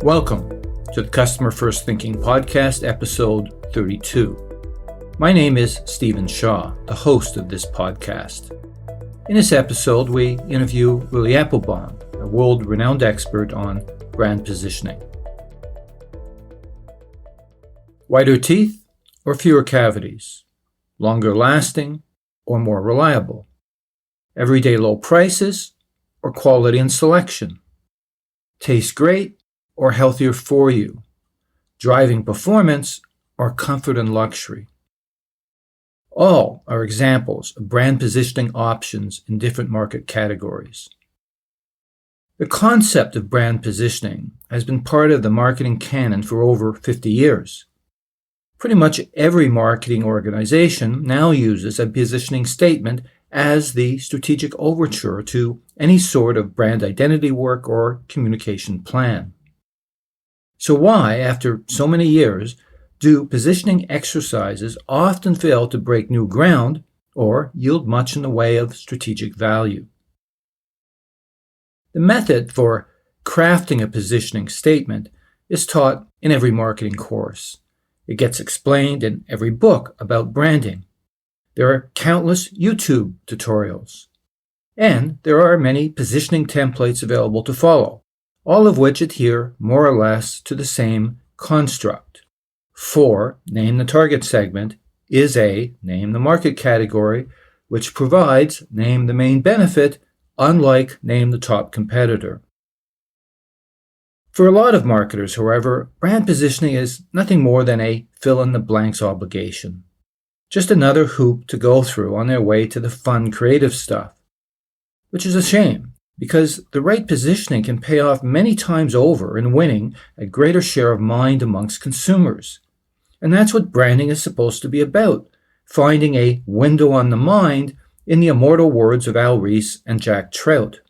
Welcome to the Customer First Thinking Podcast, episode 32. My name is Stephen Shaw, the host of this podcast. In this episode, we interview Ulli Appelbaum, a world-renowned expert on brand positioning. Whiter teeth or fewer cavities? Longer lasting or more reliable? Everyday low prices or quality and selection? Taste great or healthier for you? Driving performance or comfort and luxury? All are examples of brand positioning options in different market categories. The concept of brand positioning has been part of the marketing canon for over 50 years. Pretty much every marketing organization now uses a positioning statement as the strategic overture to any sort of brand identity work or communication plan. So why, after so many years, do positioning exercises often fail to break new ground or yield much in the way of strategic value? The method for crafting a positioning statement is taught in every marketing course. It gets explained in every book about branding. There are countless YouTube tutorials. And there are many positioning templates available to follow, all of which adhere more or less to the same construct. For name the target segment is a name the market category, which provides name the main benefit, unlike name the top competitor. For a lot of marketers, however, brand positioning is nothing more than a fill-in-the-blanks obligation. Just another hoop to go through on their way to the fun, creative stuff. Which is a shame, because the right positioning can pay off many times over in winning a greater share of mind amongst consumers. And that's what branding is supposed to be about, finding a window on the mind in the immortal words of Al Ries and Jack Trout.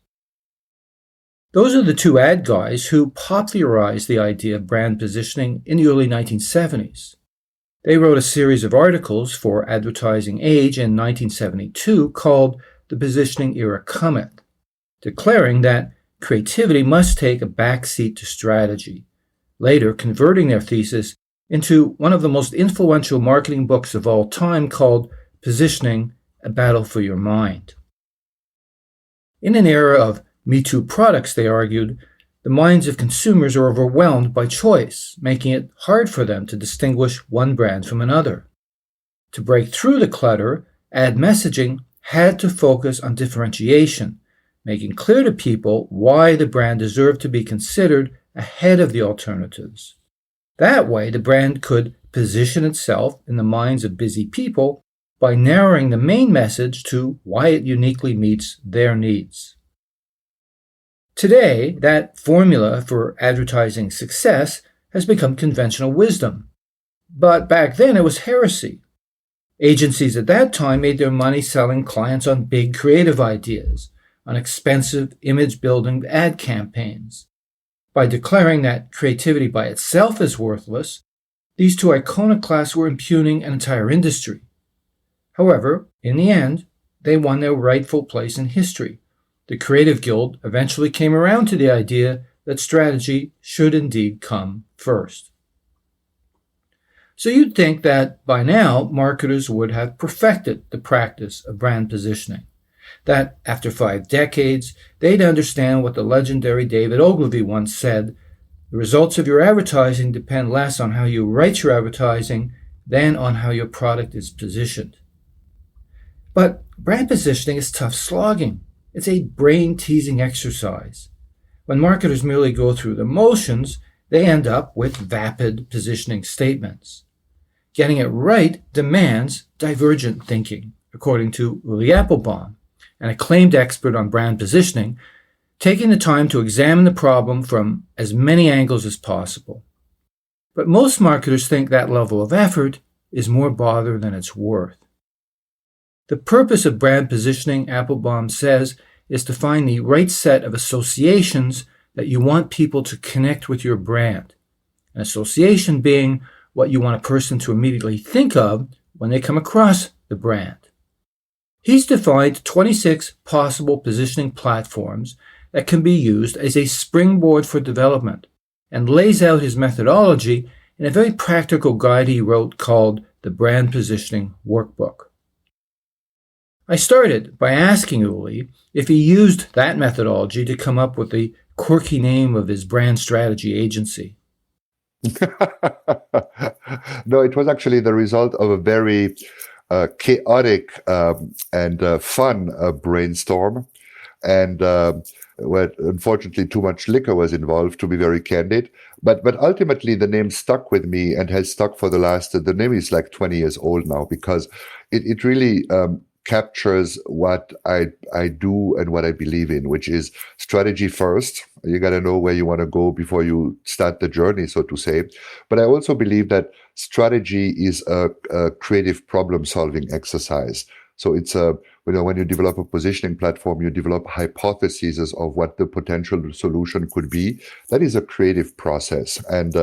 Those are the two ad guys who popularized the idea of brand positioning in the early 1970s. They wrote a series of articles for Advertising Age in 1972 called The Positioning Era Cometh, declaring that creativity must take a backseat to strategy, later converting their thesis into one of the most influential marketing books of all time called Positioning: A Battle for Your Mind. In an era of Me Too products, they argued, the minds of consumers are overwhelmed by choice, making it hard for them to distinguish one brand from another. To break through the clutter, ad messaging had to focus on differentiation, making clear to people why the brand deserved to be considered ahead of the alternatives. That way, the brand could position itself in the minds of busy people by narrowing the main message to why it uniquely meets their needs. Today, that formula for advertising success has become conventional wisdom. But back then, it was heresy. Agencies at that time made their money selling clients on big creative ideas, on expensive image-building ad campaigns. By declaring that creativity by itself is worthless, these two iconoclasts were impugning an entire industry. However, in the end, they won their rightful place in history. The Creative Guild eventually came around to the idea that strategy should indeed come first. So you'd think that by now marketers would have perfected the practice of brand positioning, that after 5 decades they'd understand what the legendary David Ogilvy once said: the results of your advertising depend less on how you write your advertising than on how your product is positioned. But brand positioning is tough slogging. It's a brain-teasing exercise. When marketers merely go through the motions, they end up with vapid positioning statements. Getting it right demands divergent thinking, according to Ulli Appelbaum, an acclaimed expert on brand positioning, taking the time to examine the problem from as many angles as possible. But most marketers think that level of effort is more bother than it's worth. The purpose of brand positioning, Appelbaum says, is to find the right set of associations that you want people to connect with your brand. An association being what you want a person to immediately think of when they come across the brand. He's defined 26 possible positioning platforms that can be used as a springboard for development, and lays out his methodology in a very practical guide he wrote called the Brand Positioning Workbook. I started by asking Ulli if he used that methodology to come up with the quirky name of his brand strategy agency. No, it was actually the result of a very chaotic and fun brainstorm. And where unfortunately too much liquor was involved, to be very candid. But ultimately the name stuck with me and has stuck for the name is like 20 years old now, because it really captures what I do and what I believe in, which is strategy first. You got to know where you want to go before you start the journey, so to say. But I also believe that strategy is a creative problem-solving exercise. So it's when you develop a positioning platform, you develop hypotheses of what the potential solution could be. That is a creative process. And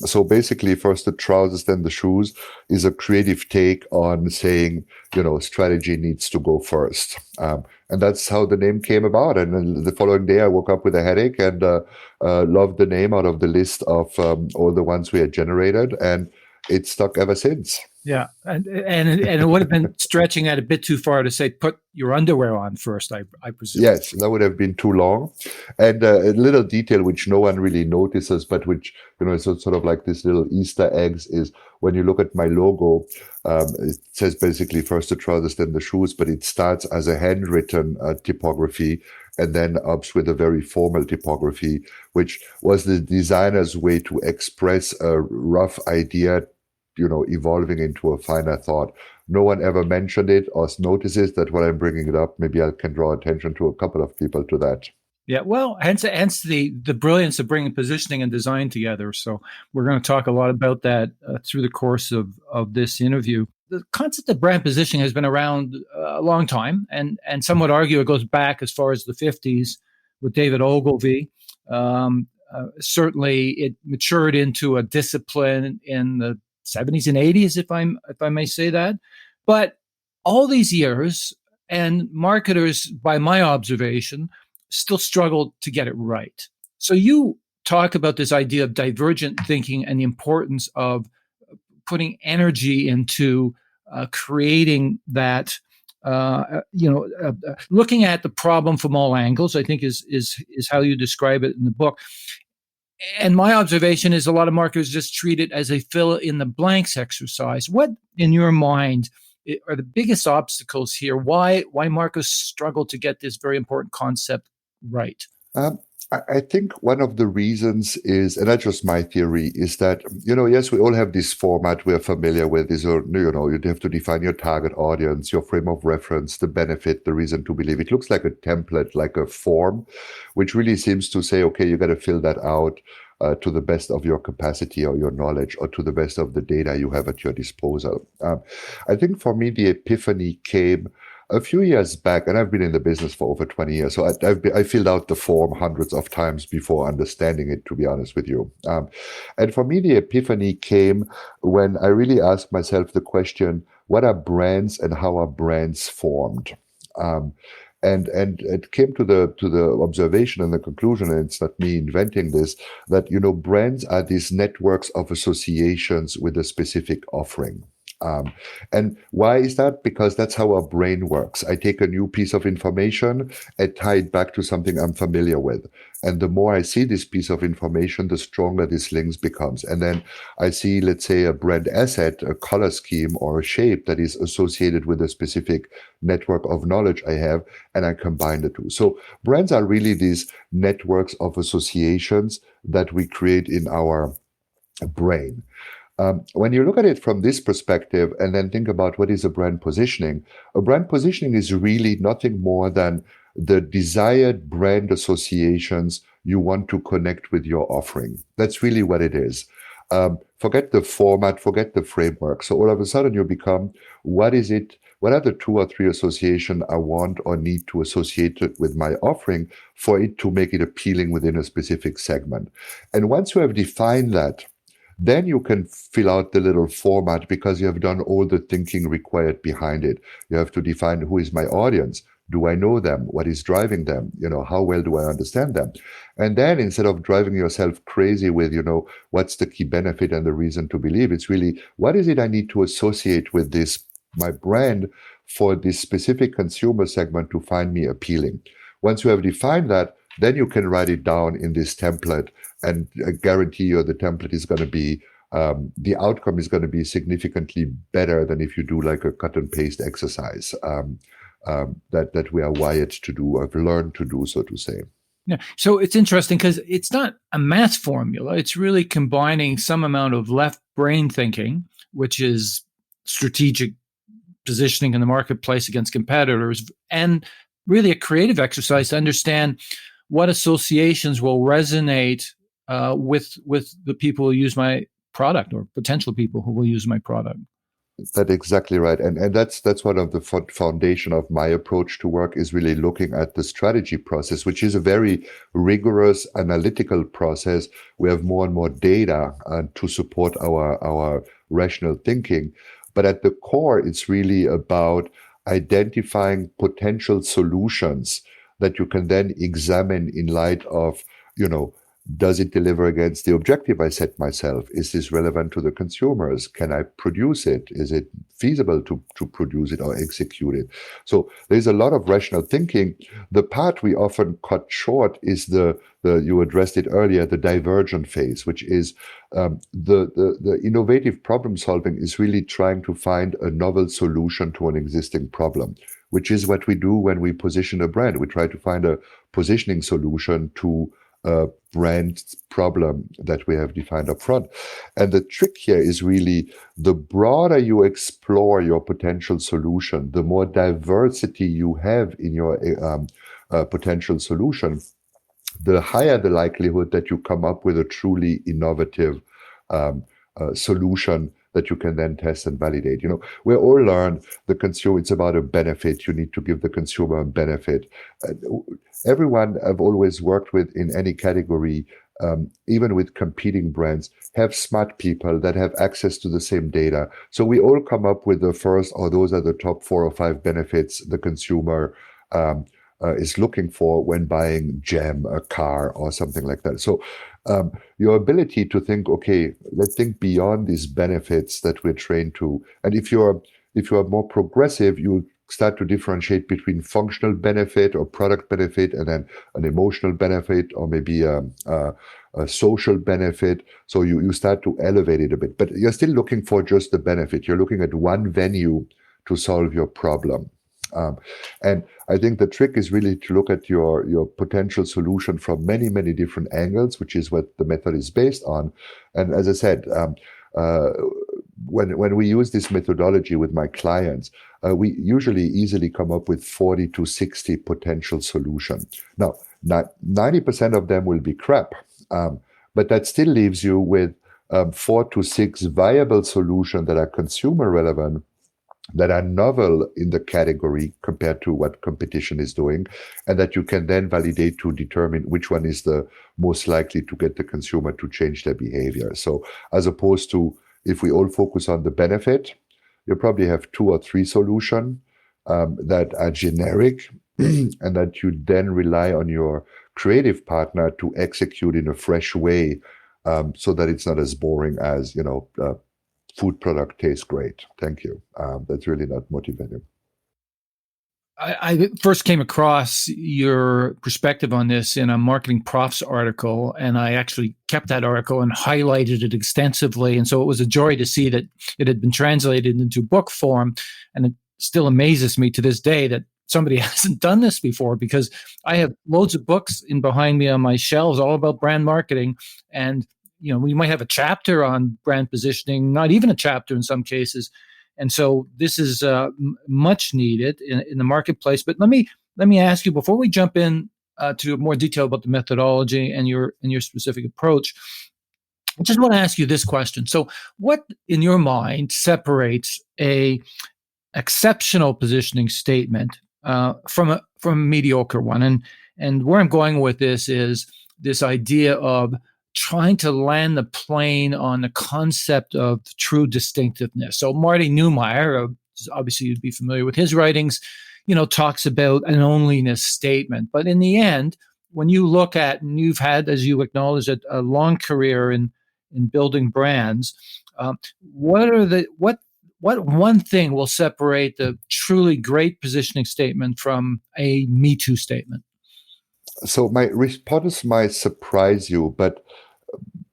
so basically, first the trousers, then the shoes is a creative take on saying, strategy needs to go first. And that's how the name came about. And then the following day, I woke up with a headache and loved the name out of the list of all the ones we had generated. And it's stuck ever since. Yeah, and it would have been stretching it a bit too far to say put your underwear on first, I presume. Yes, that would have been too long. And a little detail which no one really notices, but which, is sort of like this little Easter eggs, is when you look at my logo, it says basically first the trousers, then the shoes, but it starts as a handwritten typography and then ups with a very formal typography, which was the designer's way to express a rough idea, evolving into a finer thought. No one ever mentioned it or notices that when I'm bringing it up. Maybe I can draw attention to a couple of people to that. Yeah, well, hence the brilliance of bringing positioning and design together. So we're going to talk a lot about that through the course of this interview. The concept of brand positioning has been around a long time, and some would argue it goes back as far as the 50s with David Ogilvy. Certainly, it matured into a discipline in the 70s and 80s, if I may say that. But all these years, and marketers, by my observation, still struggle to get it right. So you talk about this idea of divergent thinking and the importance of putting energy into creating that, looking at the problem from all angles, I think is how you describe it in the book. And my observation is a lot of marketers just treat it as a fill in the blanks exercise. What, in your mind, are the biggest obstacles here? Why marketers struggle to get this very important concept right? I think one of the reasons is, and that's just my theory, is that, yes, we all have this format we're familiar with. You have to define your target audience, your frame of reference, the benefit, the reason to believe. It looks like a template, like a form, which really seems to say, okay, you got to fill that out to the best of your capacity or your knowledge, or to the best of the data you have at your disposal. I think for me, the epiphany came a few years back, and I've been in the business for over 20 years, so I filled out the form hundreds of times before understanding it, to be honest with you. And for me, the epiphany came when I really asked myself the question, what are brands and how are brands formed? And it came to the observation and the conclusion, and it's not me inventing this, that, brands are these networks of associations with a specific offering. And why is that? Because that's how our brain works. I take a new piece of information and tie it back to something I'm familiar with. And the more I see this piece of information, the stronger this link becomes. And then I see, let's say, a brand asset, a color scheme, or a shape that is associated with a specific network of knowledge I have, and I combine the two. So brands are really these networks of associations that we create in our brain. When you look at it from this perspective and then think about what is a brand positioning is really nothing more than the desired brand associations you want to connect with your offering. That's really what it is. Forget the format, forget the framework. So all of a sudden you become, what are the 2 or 3 associations I want or need to associate it with my offering for it to make it appealing within a specific segment? And once you have defined that, then you can fill out the little format because you have done all the thinking required behind it. You have to define who is my audience. Do I know them? What is driving them? How well do I understand them? And then instead of driving yourself crazy with, what's the key benefit and the reason to believe, it's really, what is it I need to associate with this, my brand, for this specific consumer segment to find me appealing? Once you have defined that, then you can write it down in this template, and I guarantee you the template is going to be, the outcome is going to be significantly better than if you do like a cut and paste exercise that we are wired to do, or have learned to do, so to say. Yeah. So it's interesting because it's not a math formula. It's really combining some amount of left brain thinking, which is strategic positioning in the marketplace against competitors, and really a creative exercise to understand what associations will resonate with the people who use my product, or potential people who will use my product. That's exactly right. And that's one of the foundation of my approach to work, is really looking at the strategy process, which is a very rigorous analytical process. We have more and more data to support our rational thinking. But at the core, it's really about identifying potential solutions that you can then examine in light of, does it deliver against the objective I set myself? Is this relevant to the consumers? Can I produce it? Is it feasible to produce it or execute it? So there's a lot of rational thinking. The part we often cut short is the you addressed it earlier, the divergent phase, which is the innovative problem solving is really trying to find a novel solution to an existing problem, which is what we do when we position a brand. We try to find a positioning solution to a brand problem that we have defined up front. And the trick here is really, the broader you explore your potential solution, the more diversity you have in your potential solution, the higher the likelihood that you come up with a truly innovative solution that you can then test and validate. We all learn the consumer, it's about a benefit. You need to give the consumer a benefit. Everyone I've always worked with in any category, even with competing brands, have smart people that have access to the same data. So we all come up with the first, or those are the top 4 or 5 benefits the consumer is looking for when buying jam, a car, or something like that. So your ability to think, okay, let's think beyond these benefits that we're trained to. And if you are more progressive, you start to differentiate between functional benefit or product benefit, and then an emotional benefit, or maybe a social benefit. So you start to elevate it a bit, but you're still looking for just the benefit. You're looking at one venue to solve your problem. And I think the trick is really to look at your potential solution from many, many different angles, which is what the method is based on. And as I said, when we use this methodology with my clients, we usually easily come up with 40 to 60 potential solutions. Now, 90% of them will be crap, but that still leaves you with 4 to 6 viable solutions that are consumer relevant, that are novel in the category compared to what competition is doing, and that you can then validate to determine which one is the most likely to get the consumer to change their behavior. So as opposed to, if we all focus on the benefit, you probably have 2 or 3 solutions that are generic and that you then rely on your creative partner to execute in a fresh way, so that it's not as boring as, food product tastes great. Thank you. That's really not motivating. I first came across your perspective on this in a Marketing Profs article, and I actually kept that article and highlighted it extensively. And so it was a joy to see that it had been translated into book form. And it still amazes me to this day that somebody hasn't done this before, because I have loads of books in behind me on my shelves, all about brand marketing. And we might have a chapter on brand positioning, not even a chapter in some cases. And so this is much needed in the marketplace. But let me ask you, before we jump in to more detail about the methodology and your specific approach, I just want to ask you this question. So what, in your mind, separates a exceptional positioning statement from a mediocre one? And where I'm going with this is this idea of trying to land the plane on the concept of true distinctiveness. So Marty Neumeier, obviously you'd be familiar with his writings, talks about an onlyness statement. But in the end, when you look at, and you've had, as you acknowledge, a long career in building brands, what one thing will separate the truly great positioning statement from a Me Too statement? So my response might surprise you, but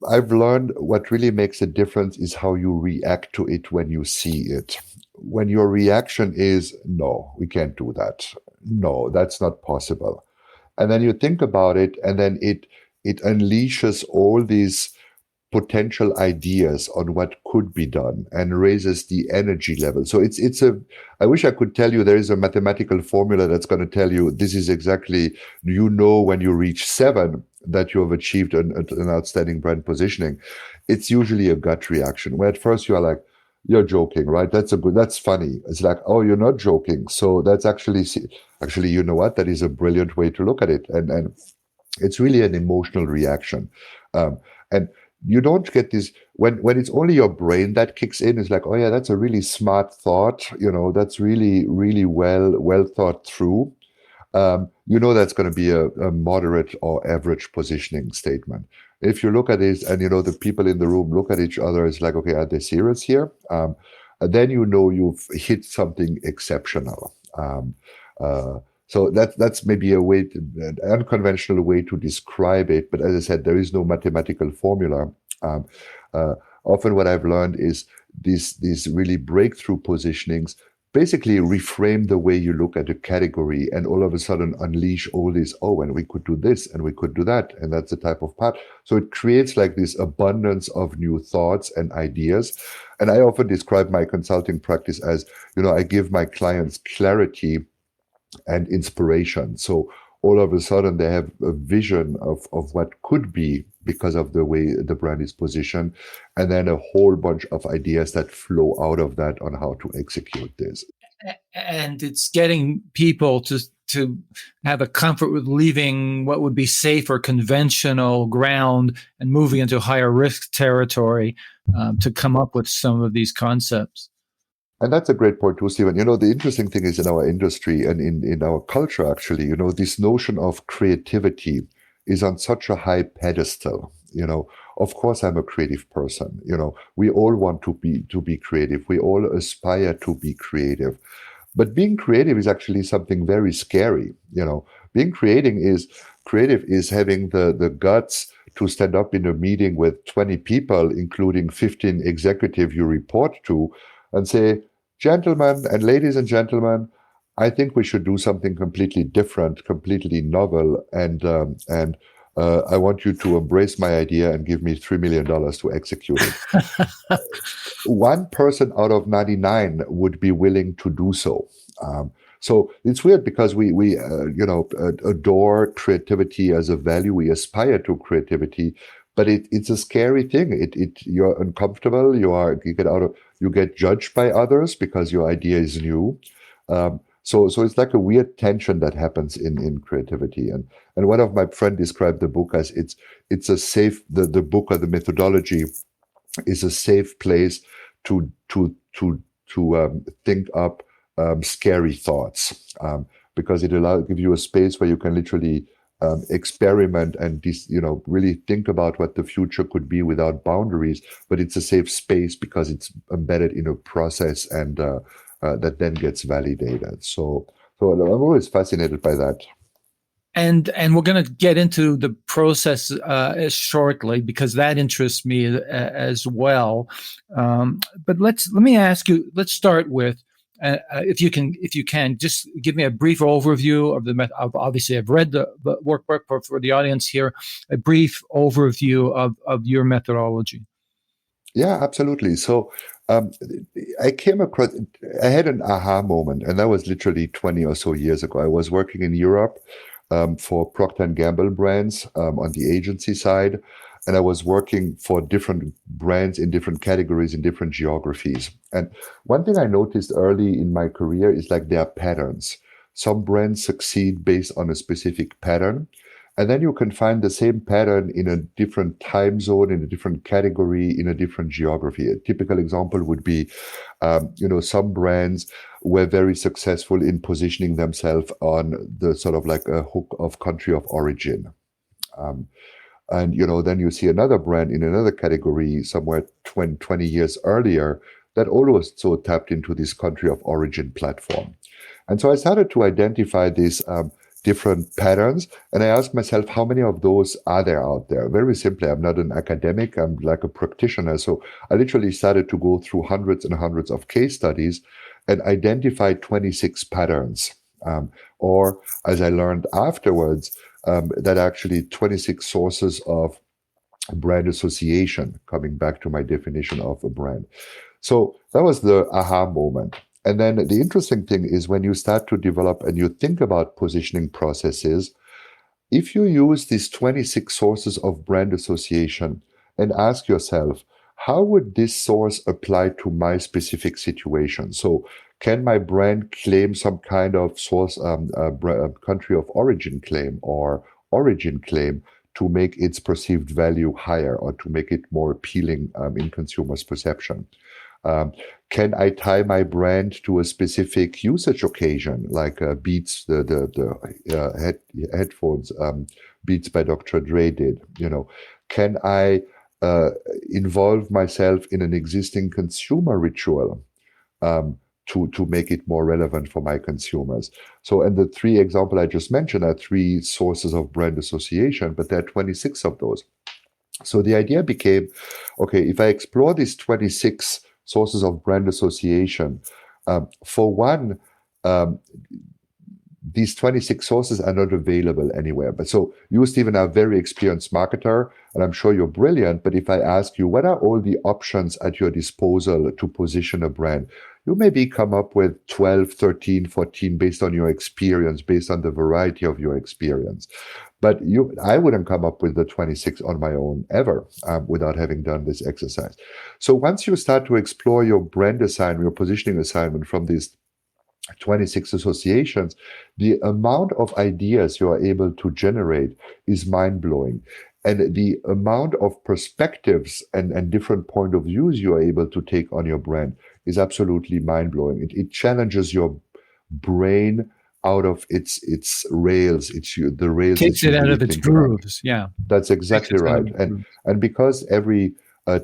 I've learned what really makes a difference is how you react to it when you see it. When your reaction is, no, we can't do that. No, that's not possible. And then you think about it, and then it unleashes all these potential ideas on what could be done and raises the energy level. So I wish I could tell you there is a mathematical formula that's going to tell you this is exactly, when you reach 7 that you have achieved an outstanding brand positioning. It's usually a gut reaction where at first you are like, you're joking, right? That's funny. It's like, oh, you're not joking. So that's actually, you know what? That is a brilliant way to look at it. And it's really an emotional reaction. And you don't get this when it's only your brain that kicks in. It's like, oh yeah, that's a really smart thought. That's really, really well thought through. That's going to be a moderate or average positioning statement. If you look at it and, the people in the room look at each other, it's like, okay, are they serious here? Then you've hit something exceptional. So that's maybe an unconventional way to describe it. But as I said, there is no mathematical formula. Often what I've learned is these really breakthrough positionings basically reframe the way you look at a category and all of a sudden unleash all this, and we could do this and we could do that. And that's the type of part. So it creates like this abundance of new thoughts and ideas. And I often describe my consulting practice as, I give my clients clarity and inspiration. So all of a sudden they have a vision of what could be because of the way the brand is positioned, and then a whole bunch of ideas that flow out of that on how to execute this. And it's getting people to have a comfort with leaving what would be safe or conventional ground and moving into higher risk territory to come up with some of these concepts. And that's a great point too, Stephen. The interesting thing is in our industry and in our culture, actually, this notion of creativity is on such a high pedestal. Of course, I'm a creative person. We all want to be creative. We all aspire to be creative. But being creative is actually something very scary. Being creative is having the guts to stand up in a meeting with 20 people, including 15 executives you report to, and say, gentlemen and ladies and gentlemen, I think we should do something completely different, completely novel, and I want you to embrace my idea and give me $3 million to execute it. One person out of 99 would be willing to do so. So it's weird because we adore creativity as a value. We aspire to creativity, but it's a scary thing. You're uncomfortable. You get judged by others because your idea is new. So it's like a weird tension that happens in creativity. And one of my friends described the book as it's a safe. The book or the methodology is a safe place to think up scary thoughts, because it gives you a space where you can literally experiment and really think about what the future could be without boundaries. But it's a safe space because it's embedded in a process and that then gets validated. So I'm always fascinated by that. And we're going to get into the process shortly because that interests me as well. But let me ask you. Let's start with. If you can, just give me a brief overview of the method. Obviously, I've read the workbook for the audience here. A brief overview of your methodology. Yeah, absolutely. So I had an aha moment, and that was literally 20 or so years ago. I was working in Europe for Procter & Gamble brands on the agency side. And I was working for different brands in different categories in different geographies. And one thing I noticed early in my career is like there are patterns. Some brands succeed based on a specific pattern. And then you can find the same pattern in a different time zone, in a different category, in a different geography. A typical example would be, some brands were very successful in positioning themselves on the sort of like a hook of country of origin. Um, and then you see another brand in another category somewhere 20 years earlier that also tapped into this country of origin platform. And so I started to identify these different patterns, and I asked myself, how many of those are there out there? Very simply, I'm not an academic, I'm like a practitioner. So I literally started to go through hundreds and hundreds of case studies and identify 26 patterns. Or as I learned afterwards, that actually 26 sources of brand association, coming back to my definition of a brand. So that was the aha moment. And then the interesting thing is when you start to develop and you think about positioning processes, if you use these 26 sources of brand association and ask yourself, how would this source apply to my specific situation? So can my brand claim some kind of source, country of origin claim or origin claim to make its perceived value higher or to make it more appealing in consumers' perception? Can I tie my brand to a specific usage occasion, like Beats, the headphones, Beats by Dr. Dre did? Can I involve myself in an existing consumer ritual to make it more relevant for my consumers? So, and the three examples I just mentioned are three sources of brand association, but there are 26 of those. So the idea became, okay, if I explore these 26 sources of brand association, for one, these 26 sources are not available anywhere. But so you, Stephen, are a very experienced marketer, and I'm sure you're brilliant. But if I ask you, what are all the options at your disposal to position a brand? You maybe come up with 12, 13, 14 based on your experience, based on the variety of your experience. But I wouldn't come up with the 26 on my own ever without having done this exercise. So once you start to explore your brand assignment, your positioning assignment from these 26 associations, the amount of ideas you are able to generate is mind-blowing. And the amount of perspectives and different point of views you are able to take on your brand is absolutely mind-blowing. It challenges your brain out of its rails. The rails takes it out of its grooves. Yeah, that's exactly right. And because every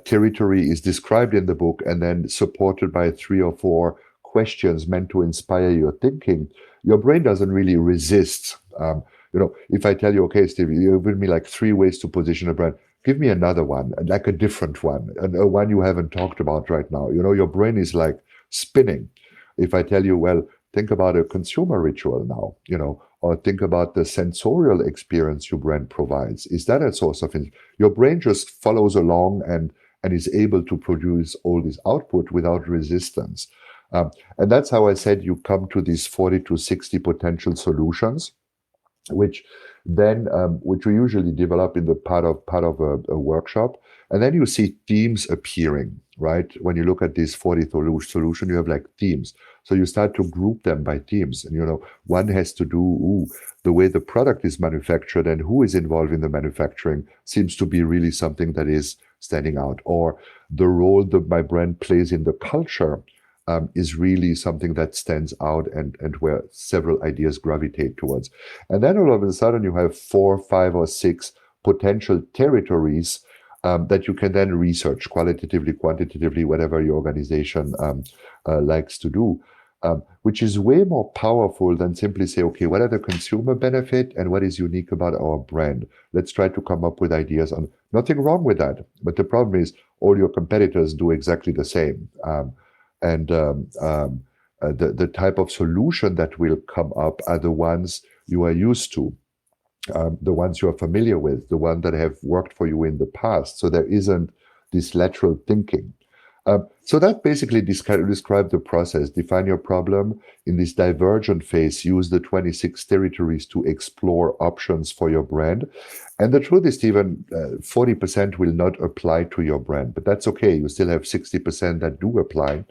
territory is described in the book and then supported by 3 or 4 questions meant to inspire your thinking, your brain doesn't really resist. If I tell you, okay, Steve, you've given me like 3 ways to position a brand, give me another one, like a different one, and a one you haven't talked about right now. Your brain is like spinning. If I tell you, well, think about a consumer ritual now, or think about the sensorial experience your brand provides. Is that a source of your brain just follows along and is able to produce all this output without resistance. And that's how I said you come to these 40 to 60 potential solutions, which we usually develop in the part of a workshop. And then you see themes appearing, right? When you look at this 40 solution, you have like themes. So you start to group them by themes. And, one has to do, the way the product is manufactured and who is involved in the manufacturing seems to be really something that is standing out. Or the role that my brand plays in the culture is really something that stands out and where several ideas gravitate towards. And then all of a sudden you have 4, 5, or 6 potential territories that you can then research qualitatively, quantitatively, whatever your organization likes to do, which is way more powerful than simply say, okay, what are the consumer benefit and what is unique about our brand? Let's try to come up with ideas on. Nothing wrong with that. But the problem is all your competitors do exactly the same. And the type of solution that will come up are the ones you are used to, the ones you are familiar with, the ones that have worked for you in the past. So there isn't this lateral thinking. So that basically describe the process. Define your problem. In this divergent phase, use the 26 territories to explore options for your brand. And the truth is, Stephen, 40% will not apply to your brand, but that's okay. You still have 60% that do apply.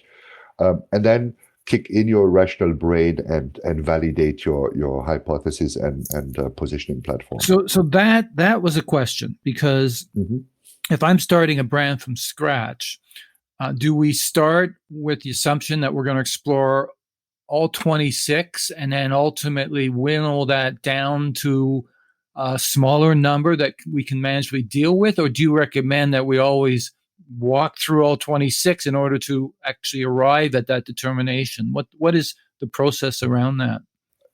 And then kick in your rational brain and validate your hypothesis and positioning platform. So that was a question, because if I'm starting a brand from scratch, do we start with the assumption that we're going to explore all 26 and then ultimately whittle that down to a smaller number that we can manageably deal with? Or do you recommend that we always walk through all 26 in order to actually arrive at that determination? What is the process around that?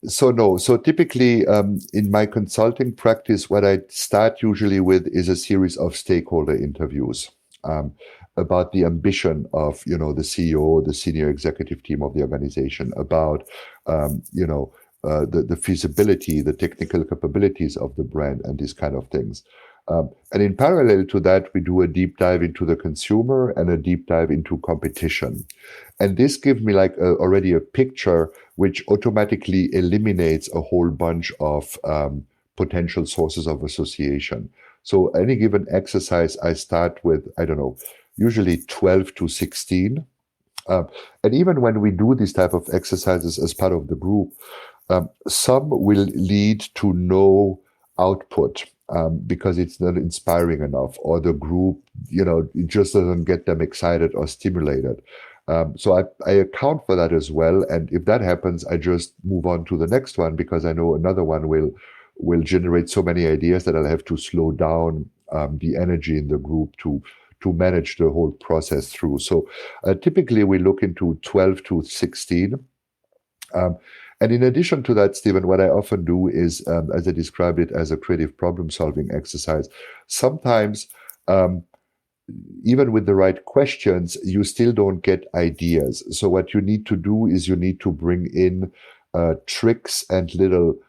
So typically in my consulting practice, what I start usually with is a series of stakeholder interviews about the ambition of, the CEO, the senior executive team of the organization, about, the feasibility, the technical capabilities of the brand and these kind of things. And in parallel to that, we do a deep dive into the consumer and a deep dive into competition. And this gives me already a picture which automatically eliminates a whole bunch of potential sources of association. So any given exercise, I start with, usually 12 to 16. And even when we do these type of exercises as part of the group, some will lead to no output because it's not inspiring enough, or the group, it just doesn't get them excited or stimulated. So I account for that as well. And if that happens, I just move on to the next one, because I know another one will generate so many ideas that I'll have to slow down the energy in the group to manage the whole process through. So typically we look into 12 to 16. And in addition to that, Stephen, what I often do is, as I described it, as a creative problem-solving exercise, sometimes even with the right questions, you still don't get ideas. So what you need to do is you need to bring in tricks and little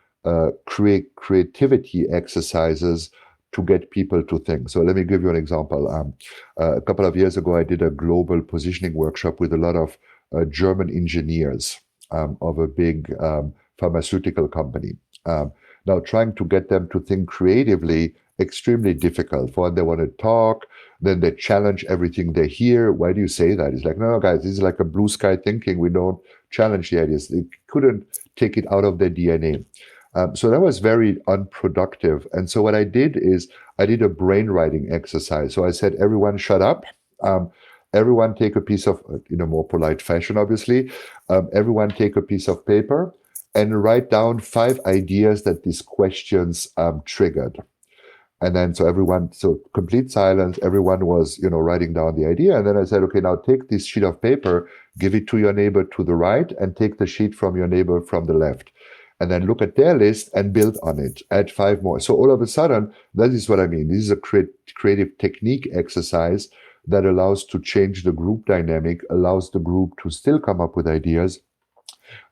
creativity exercises to get people to think. So let me give you an example. A couple of years ago, I did a global positioning workshop with a lot of German engineers of a big pharmaceutical company. Now, trying to get them to think creatively, extremely difficult. For one, they want to talk, then they challenge everything they hear. Why do you say that? It's like, no, guys, this is like a blue sky thinking. We don't challenge the ideas. They couldn't take it out of their DNA. So that was very unproductive. And so what I did is I did a brain writing exercise. So I said, everyone shut up. Everyone take a piece of, in a more polite fashion, obviously, everyone take a piece of paper and write down 5 ideas that these questions triggered. And then so complete silence, everyone was, writing down the idea. And then I said, okay, now take this sheet of paper, give it to your neighbor to the right, and take the sheet from your neighbor from the left. And then look at their list and build on it, add 5 more. So all of a sudden, that is what I mean. This is a creative technique exercise that allows to change the group dynamic, allows the group to still come up with ideas,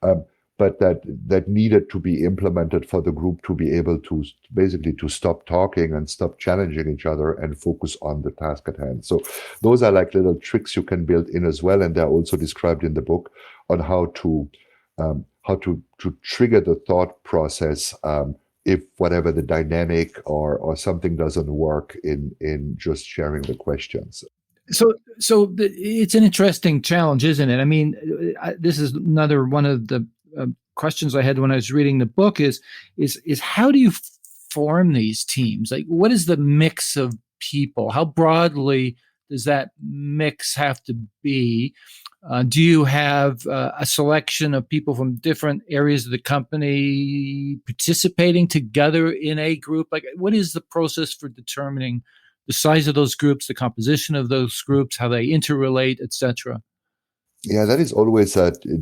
but that needed to be implemented for the group to be able to basically to stop talking and stop challenging each other and focus on the task at hand. So those are like little tricks you can build in as well. And they're also described in the book on how to trigger the thought process if whatever the dynamic or something doesn't work in just sharing the questions. So it's an interesting challenge, isn't it? I mean, this is another one of the questions I had when I was reading the book is how do you form these teams? Like, what is the mix of people? How broadly does that mix have to be? Do you have a selection of people from different areas of the company participating together in a group? Like, what is the process for determining the size of those groups, the composition of those groups, how they interrelate, etc.? Yeah, that is always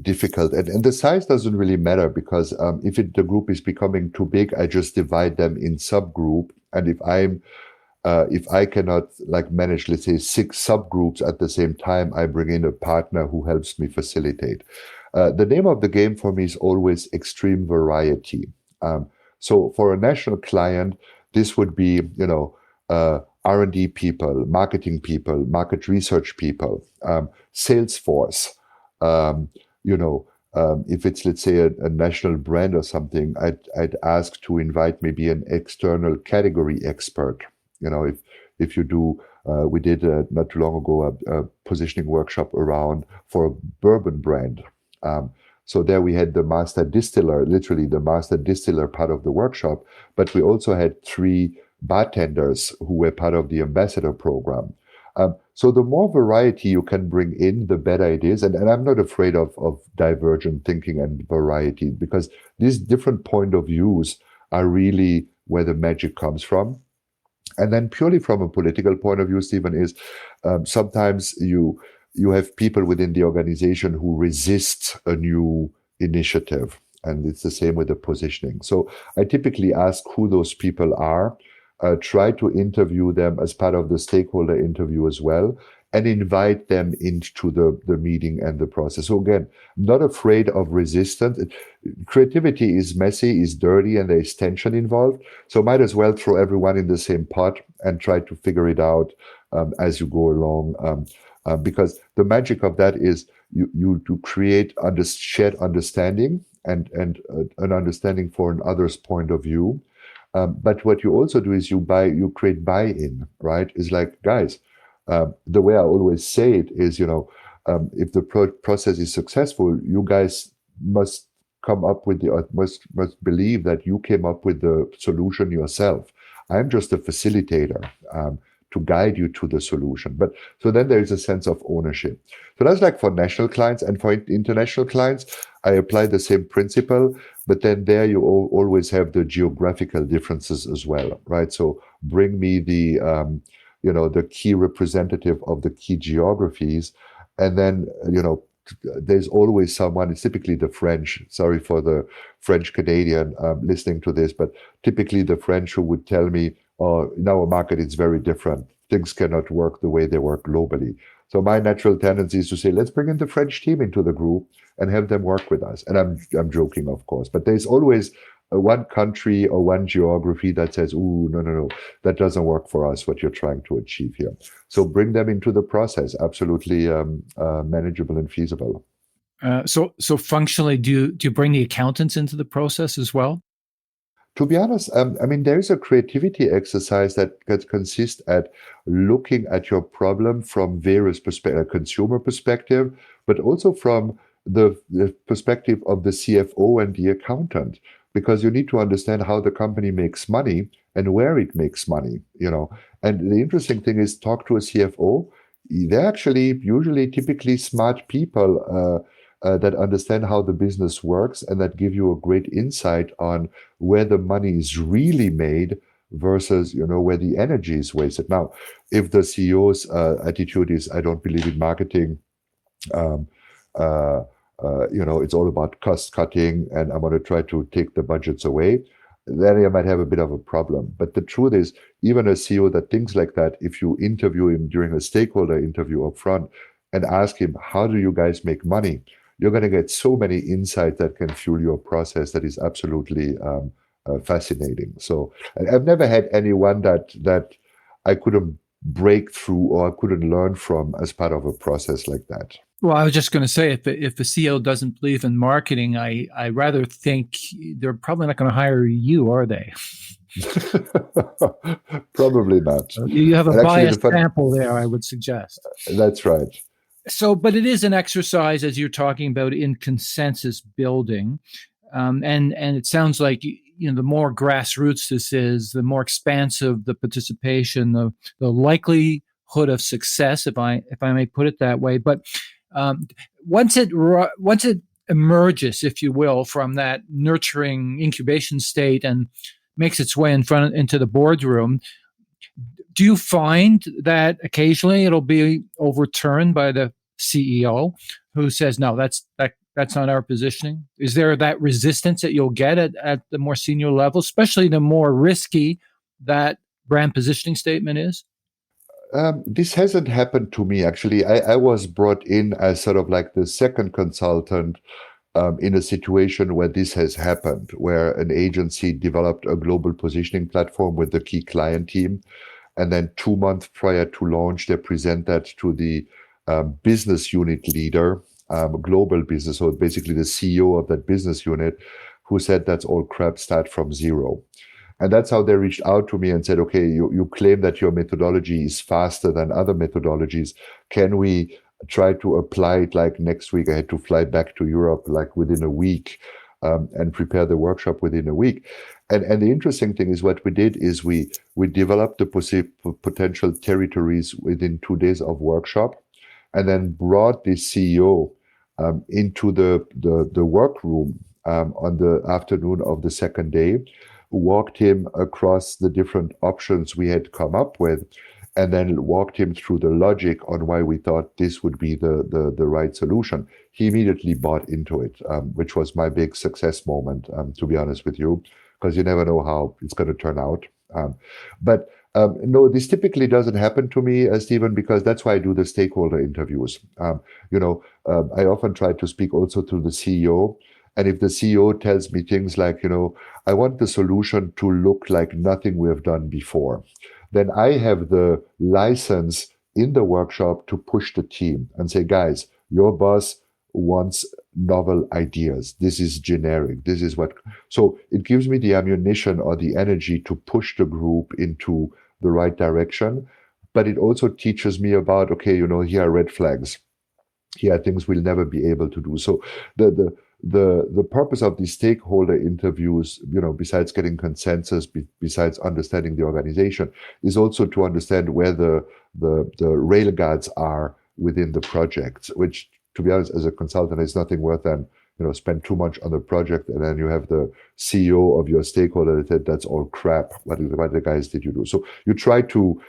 difficult. And the size doesn't really matter, because if the group is becoming too big, I just divide them in subgroup. And if I cannot manage, let's say, 6 subgroups at the same time, I bring in a partner who helps me facilitate. The name of the game for me is always extreme variety. So for a national client, this would be, R&D people, marketing people, market research people, sales force. If it's, let's say, a national brand or something, I'd ask to invite maybe an external category expert. If you do, we did not too long ago a positioning workshop for a bourbon brand. So there we had the master distiller, literally the master distiller part of the workshop, but we also had 3 bartenders who were part of the ambassador program. So the more variety you can bring in, the better it is. And I'm not afraid of divergent thinking and variety, because these different point of views are really where the magic comes from. And then purely from a political point of view, Stephen, is sometimes you have people within the organization who resist a new initiative. And it's the same with the positioning. So I typically ask who those people are, try to interview them as part of the stakeholder interview as well, and invite them into the meeting and the process. So again, not afraid of resistance. Creativity is messy, is dirty, and there's tension involved. So might as well throw everyone in the same pot and try to figure it out as you go along. Because the magic of that is you to create shared understanding and an understanding for another's point of view. But what you also do is you create buy-in, right? It's like, guys, the way I always say it is, if the process is successful, you guys must come up with must believe that you came up with the solution yourself. I'm just a facilitator to guide you to the solution. But so then there is a sense of ownership. So that's like for national clients, and for international clients, I apply the same principle. But then there you always have the geographical differences as well, right? So bring me the the key representative of the key geographies, and then there's always someone. It's typically the French. Sorry for the French Canadian listening to this, but typically the French who would tell me, "Oh, in our market it's very different. Things cannot work the way they work globally." So my natural tendency is to say, let's bring in the French team into the group and have them work with us. And I'm joking, of course, but there's always one country or one geography that says, "Ooh, no, that doesn't work for us, what you're trying to achieve here." So bring them into the process, absolutely manageable and feasible. So functionally, do you bring the accountants into the process as well? To be honest, there is a creativity exercise that consists at looking at your problem from various perspectives, consumer perspective, but also from the perspective of the CFO and the accountant, because you need to understand how the company makes money and where it makes money, And the interesting thing is, talk to a CFO. They're actually usually typically smart people that understand how the business works and that give you a great insight on where the money is really made versus, where the energy is wasted. Now, if the CEO's attitude is, "I don't believe in marketing, it's all about cost cutting and I'm going to try to take the budgets away," then you might have a bit of a problem. But the truth is, even a CEO that thinks like that, if you interview him during a stakeholder interview up front and ask him, "How do you guys make money?" you're going to get so many insights that can fuel your process that is absolutely fascinating. So I've never had anyone that I couldn't break through or I couldn't learn from as part of a process like that. Well, I was just going to say, if the CEO doesn't believe in marketing, I rather think they're probably not going to hire you, are they? Probably not. You have a biased sample there, I would suggest. That's right. So, but it is an exercise, as you're talking about, in consensus building. And it sounds like, the more grassroots this is, the more expansive the participation, the likelihood of success, if I may put it that way. But once it emerges, if you will, from that nurturing incubation state and makes its way into the boardroom, do you find that occasionally it'll be overturned by the CEO who says, "No, that's not our positioning"? Is there that resistance that you'll get at the more senior level, especially the more risky that brand positioning statement is? This hasn't happened to me, actually. I was brought in as sort of like the second consultant in a situation where this has happened, where an agency developed a global positioning platform with the key client team. And then 2 months prior to launch, they present that to the business unit leader, global business, so basically the CEO of that business unit, who said, "That's all crap, start from zero." And that's how they reached out to me and said, "Okay, you claim that your methodology is faster than other methodologies. Can we tried to apply it like next week. I had to fly back to Europe like within a week, and prepare the workshop within a week. And the interesting thing is what we did is we developed the potential territories within 2 days of workshop, and then brought the CEO into the workroom on the afternoon of the second day, walked him across the different options we had come up with, and then walked him through the logic on why we thought this would be the right solution. He immediately bought into it, which was my big success moment, to be honest with you, because you never know how it's going to turn out. But no, this typically doesn't happen to me, Stephen, because that's why I do the stakeholder interviews. I often try to speak also to the CEO. And if the CEO tells me things like, I want the solution to look like nothing we have done before, then I have the license in the workshop to push the team and say, guys, your boss wants novel ideas. This is generic. This is what. So it gives me the ammunition or the energy to push the group into the right direction. But it also teaches me about, okay, here are red flags. Here are things we'll never be able to do. So the purpose of these stakeholder interviews, besides getting consensus, besides understanding the organization, is also to understand where the railguards are within the project, which, to be honest, as a consultant, is nothing worse than, spend too much on the project and then you have the CEO of your stakeholder that said, that's all crap. What the guys did you do? So you try to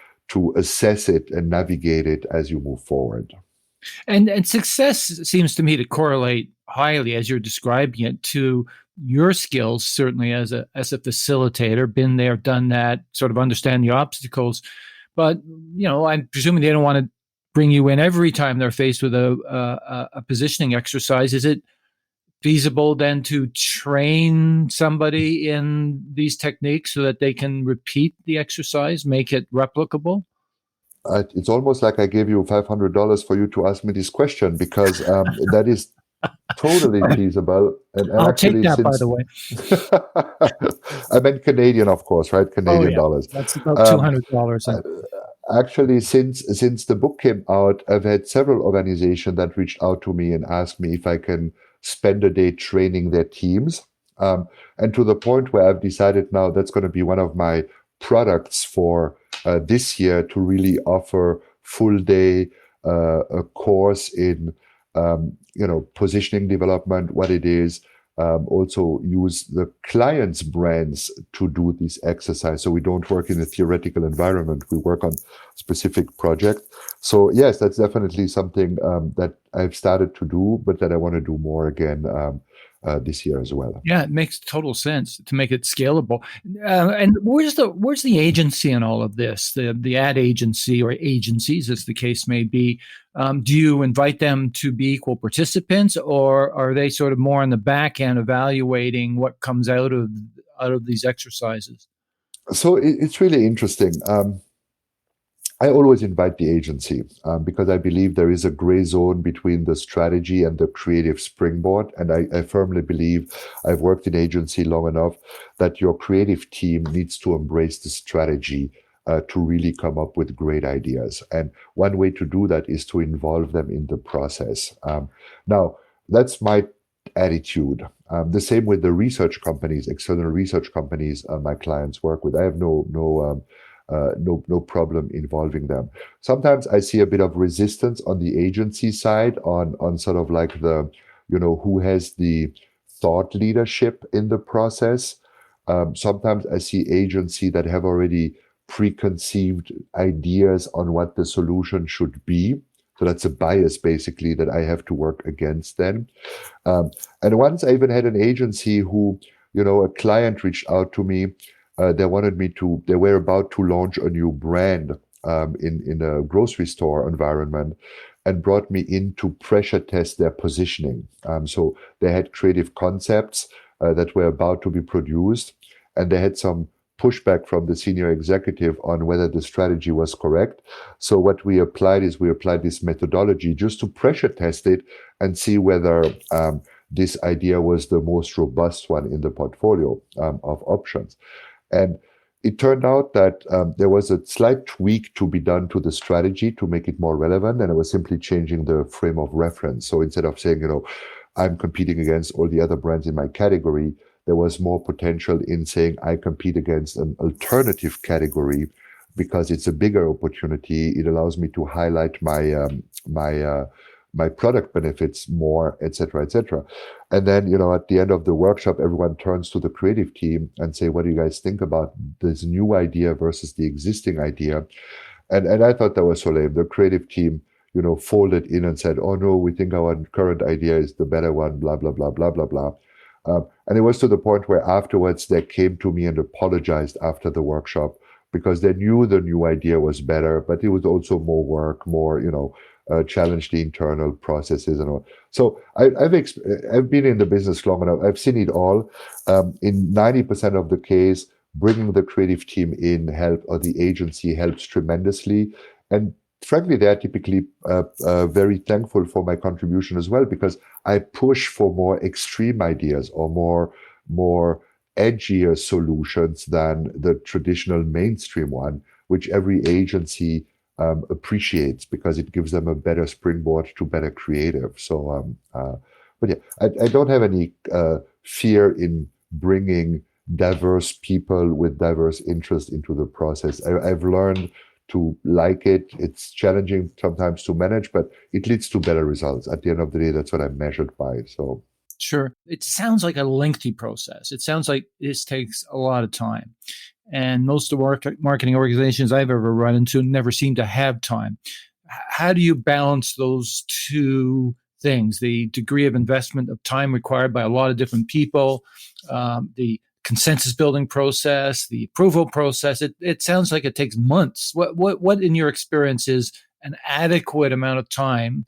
assess it and navigate it as you move forward. And success seems to me to correlate highly, as you're describing it, to your skills, certainly as a facilitator, been there, done that, sort of understand the obstacles. But, I'm presuming they don't want to bring you in every time they're faced with a positioning exercise. Is it feasible then to train somebody in these techniques so that they can repeat the exercise, make it replicable? It's almost like I gave you $500 for you to ask me this question, because that is totally feasible. And I'll actually, take that, by the way. I meant Canadian, of course, right? Canadian dollars. That's about $200. Actually, since the book came out, I've had several organizations that reached out to me and asked me if I can spend a day training their teams. And to the point where I've decided now that's going to be one of my products for this year, to really offer full day a course in positioning development, what it is. Also use the client's brands to do this exercise. So we don't work in a theoretical environment. We work on specific project. So yes, that's definitely something that I've started to do, but that I want to do more again this year as well. Yeah, it makes total sense to make it scalable. And where's the agency in all of this? The ad agency, or agencies, as the case may be. Do you invite them to be equal participants, or are they sort of more on the back end evaluating what comes out of these exercises? So it's really interesting. I always invite the agency because I believe there is a gray zone between the strategy and the creative springboard. And I firmly believe, I've worked in agency long enough, that your creative team needs to embrace the strategy to really come up with great ideas. And one way to do that is to involve them in the process. Now, that's my attitude. The same with the research companies, external research companies my clients work with. I have no problem involving them. Sometimes I see a bit of resistance on the agency side on sort of like the, who has the thought leadership in the process. Sometimes I see agency that have already preconceived ideas on what the solution should be. So that's a bias basically that I have to work against then. And once I even had an agency who, a client reached out to me. They were about to launch a new brand in a grocery store environment, and brought me in to pressure test their positioning. So they had creative concepts that were about to be produced, and they had some pushback from the senior executive on whether the strategy was correct. So what we applied this methodology just to pressure test it and see whether this idea was the most robust one in the portfolio of options. And it turned out that there was a slight tweak to be done to the strategy to make it more relevant, and it was simply changing the frame of reference. So instead of saying, I'm competing against all the other brands in my category, there was more potential in saying I compete against an alternative category because it's a bigger opportunity. It allows me to highlight my product benefits more, et cetera, et cetera. And then, at the end of the workshop, everyone turns to the creative team and say, what do you guys think about this new idea versus the existing idea? And I thought that was so lame. The creative team, folded in and said, oh no, we think our current idea is the better one, blah, blah, blah, blah, blah, blah. And it was to the point where afterwards they came to me and apologized after the workshop because they knew the new idea was better, but it was also more work, more, challenge the internal processes and all. So I've been in the business long enough. I've seen it all. In 90% of the case, bringing the creative team in or the agency helps tremendously. And frankly, they're typically very thankful for my contribution as well, because I push for more extreme ideas or more edgier solutions than the traditional mainstream one, which every agency appreciates because it gives them a better springboard to better creative. So, but yeah, I don't have any fear in bringing diverse people with diverse interests into the process. I've learned to like it. It's challenging sometimes to manage, but it leads to better results. At the end of the day, that's what I'm measured by. So. Sure. It sounds like a lengthy process. It sounds like this takes a lot of time. And most of the marketing organizations I've ever run into never seem to have time. How do you balance those two things? The degree of investment of time required by a lot of different people, the consensus building process, the approval process. It sounds like it takes months. What in your experience is an adequate amount of time?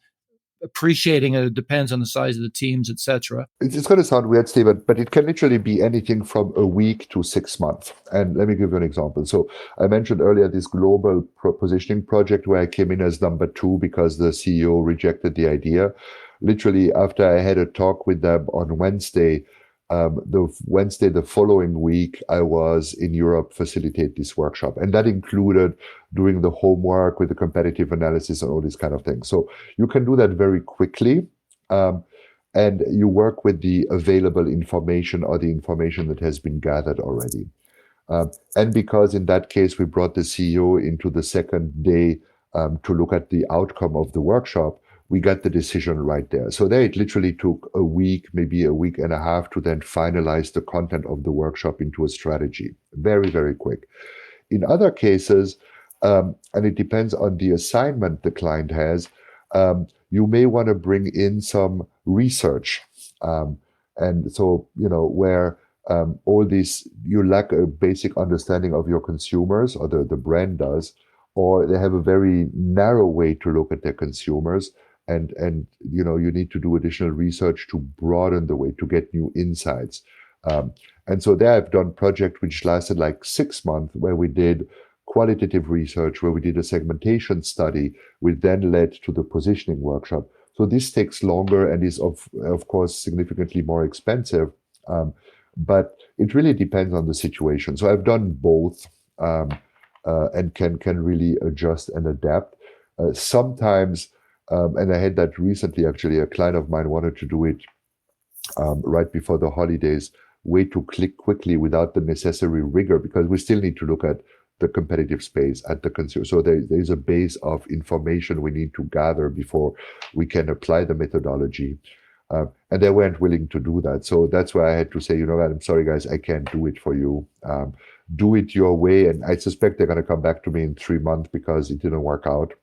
Appreciating it depends on the size of the teams, etc. It's going to sound weird, Stephen, but it can literally be anything from a week to 6 months. And let me give you an example. So I mentioned earlier this global positioning project where I came in as number 2 because the CEO rejected the idea. Literally, after I had a talk with them on Wednesday, the following week, I was in Europe facilitate this workshop. And that included doing the homework with the competitive analysis and all these kind of things. So you can do that very quickly. And you work with the available information or the information that has been gathered already. And because in that case, we brought the CEO into the second day to look at the outcome of the workshop, we got the decision right there. So there it literally took a week, maybe a week and a half to then finalize the content of the workshop into a strategy. Very, very quick. In other cases, and it depends on the assignment the client has, you may want to bring in some research. And so, where all these, you lack a basic understanding of your consumers, or the brand does, or they have a very narrow way to look at their consumers. And you need to do additional research to broaden the way, to get new insights. And so there I've done project which lasted like 6 months, where we did qualitative research, where we did a segmentation study, which then led to the positioning workshop. So this takes longer and is of course significantly more expensive, but it really depends on the situation. So I've done both, and can really adjust and adapt. Sometimes. And I had that recently, actually. A client of mine wanted to do it right before the holidays, way to click quickly without the necessary rigor, because we still need to look at the competitive space, at the consumer. So there's a base of information we need to gather before we can apply the methodology. And they weren't willing to do that. So that's why I had to say, I'm sorry, guys, I can't do it for you. Do it your way. And I suspect they're going to come back to me in 3 months because it didn't work out.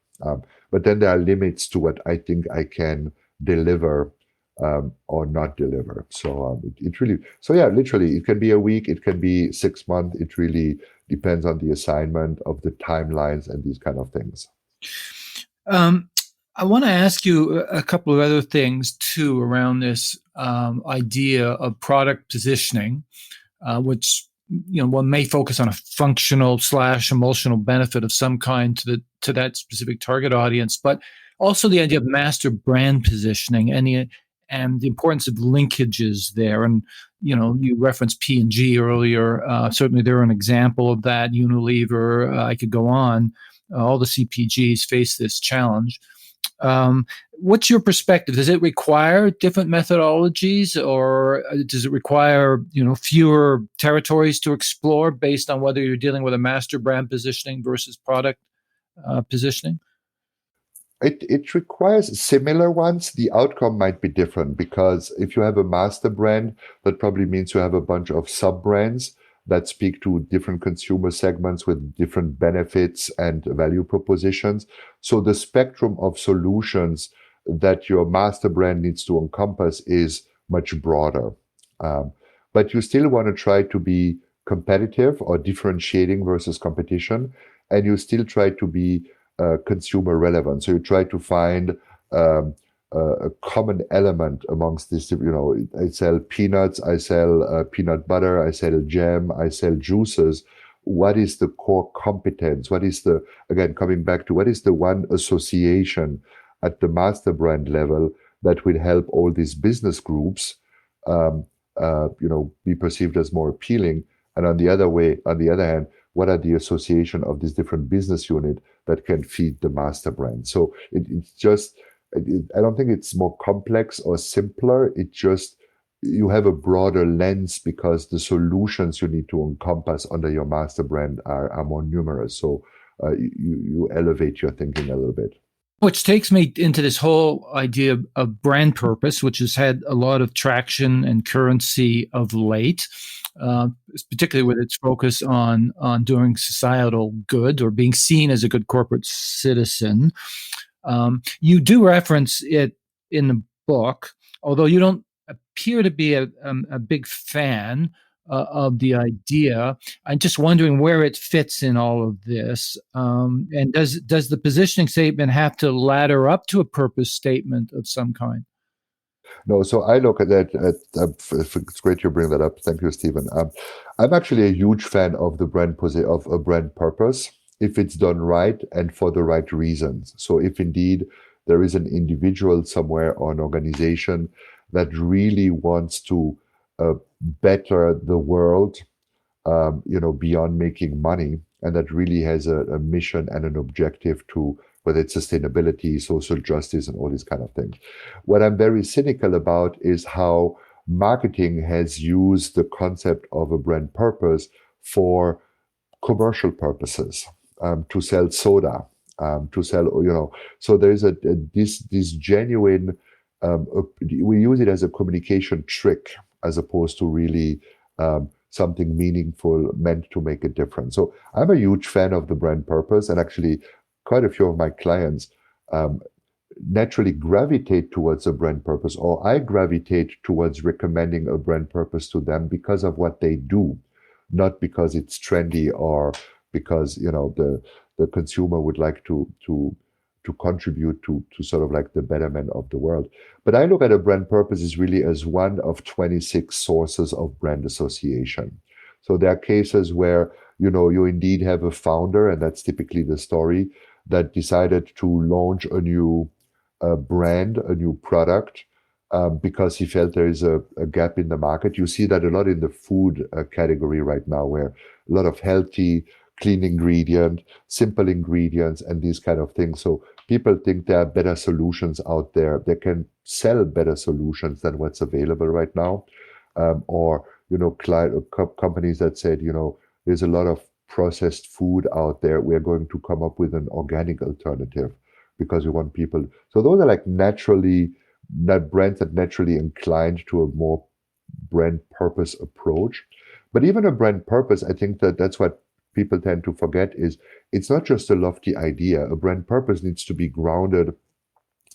But then there are limits to what I think I can deliver or not deliver. So literally, it can be a week, it can be 6 months. It really depends on the assignment of the timelines and these kind of things. I want to ask you a couple of other things too around this idea of product positioning, which one may focus on a functional / emotional benefit of some kind to that specific target audience, but also the idea of master brand positioning and the importance of linkages there. And, you referenced P&G earlier. Certainly they're an example of that. Unilever, I could go on. All the CPGs face this challenge. What's your perspective? Does it require different methodologies, or does it require, fewer territories to explore based on whether you're dealing with a master brand positioning versus product positioning? It requires similar ones. The outcome might be different because if you have a master brand, that probably means you have a bunch of sub-brands that speak to different consumer segments with different benefits and value propositions. So the spectrum of solutions that your master brand needs to encompass is much broader. But you still want to try to be competitive or differentiating versus competition, and you still try to be consumer relevant. So you try to find a common element amongst this. I sell peanuts, I sell peanut butter, I sell jam, I sell juices. What is the core competence? What is again, coming back to what is the one association at the master brand level that will help all these business groups, be perceived as more appealing? And on the other hand, what are the association of these different business units that can feed the master brand? So it's just, I don't think it's more complex or simpler. It just, you have a broader lens because the solutions you need to encompass under your master brand are more numerous. So you elevate your thinking a little bit. Which takes me into this whole idea of brand purpose, which has had a lot of traction and currency of late, particularly with its focus on doing societal good or being seen as a good corporate citizen. You do reference it in the book, although you don't appear to be a big fan of the idea. I'm just wondering where it fits in all of this. And does the positioning statement have to ladder up to a purpose statement of some kind? No, so I look at that. It's great you bring that up. Thank you, Stephen. I'm actually a huge fan of the of a brand purpose if it's done right and for the right reasons. So if indeed there is an individual somewhere or an organization that really wants to better the world, beyond making money, and that really has a mission and an objective to whether it's sustainability, social justice, and all these kind of things. What I'm very cynical about is how marketing has used the concept of a brand purpose for commercial purposes, to sell soda, to sell, so there's this genuine, we use it as a communication trick as opposed to really something meaningful meant to make a difference. So I'm a huge fan of the brand purpose, and actually quite a few of my clients naturally gravitate towards a brand purpose, or I gravitate towards recommending a brand purpose to them because of what they do, not because it's trendy or because the consumer would like to contribute to sort of like the betterment of the world. But I look at a brand purpose is really as one of 26 sources of brand association. So there are cases where you indeed have a founder, and that's typically the story, that decided to launch a new brand, a new product, because he felt there is a gap in the market. You see that a lot in the food category right now, where a lot of healthy, clean ingredient, simple ingredients, and these kind of things. So people think there are better solutions out there. They can sell better solutions than what's available right now. Or companies that said, there's a lot of processed food out there. We're going to come up with an organic alternative because we want people. So those are like brands that naturally inclined to a more brand purpose approach. But even a brand purpose, I think that's what people tend to forget is it's not just a lofty idea. A brand purpose needs to be grounded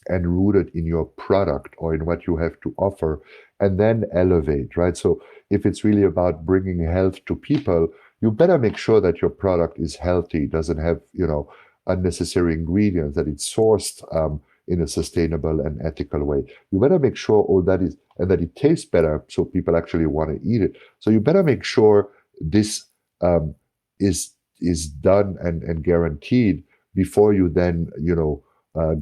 and rooted in your product or in what you have to offer, and then elevate, right? So if it's really about bringing health to people, you better make sure that your product is healthy, doesn't have, unnecessary ingredients, that it's sourced in a sustainable and ethical way. You better make sure all that is, and that it tastes better so people actually want to eat it. So you better make sure this is done and guaranteed before you then,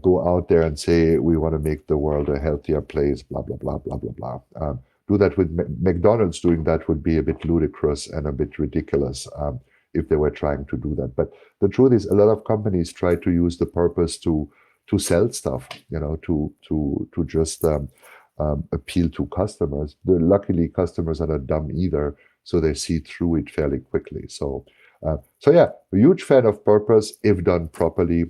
go out there and say we want to make the world a healthier place, blah blah blah blah blah blah. Do that with McDonald's. Doing that would be a bit ludicrous and a bit ridiculous if they were trying to do that. But the truth is, a lot of companies try to use the purpose to sell stuff, to just appeal to customers. Luckily, customers are not dumb either, so they see through it fairly quickly. So yeah, a huge fan of purpose if done properly,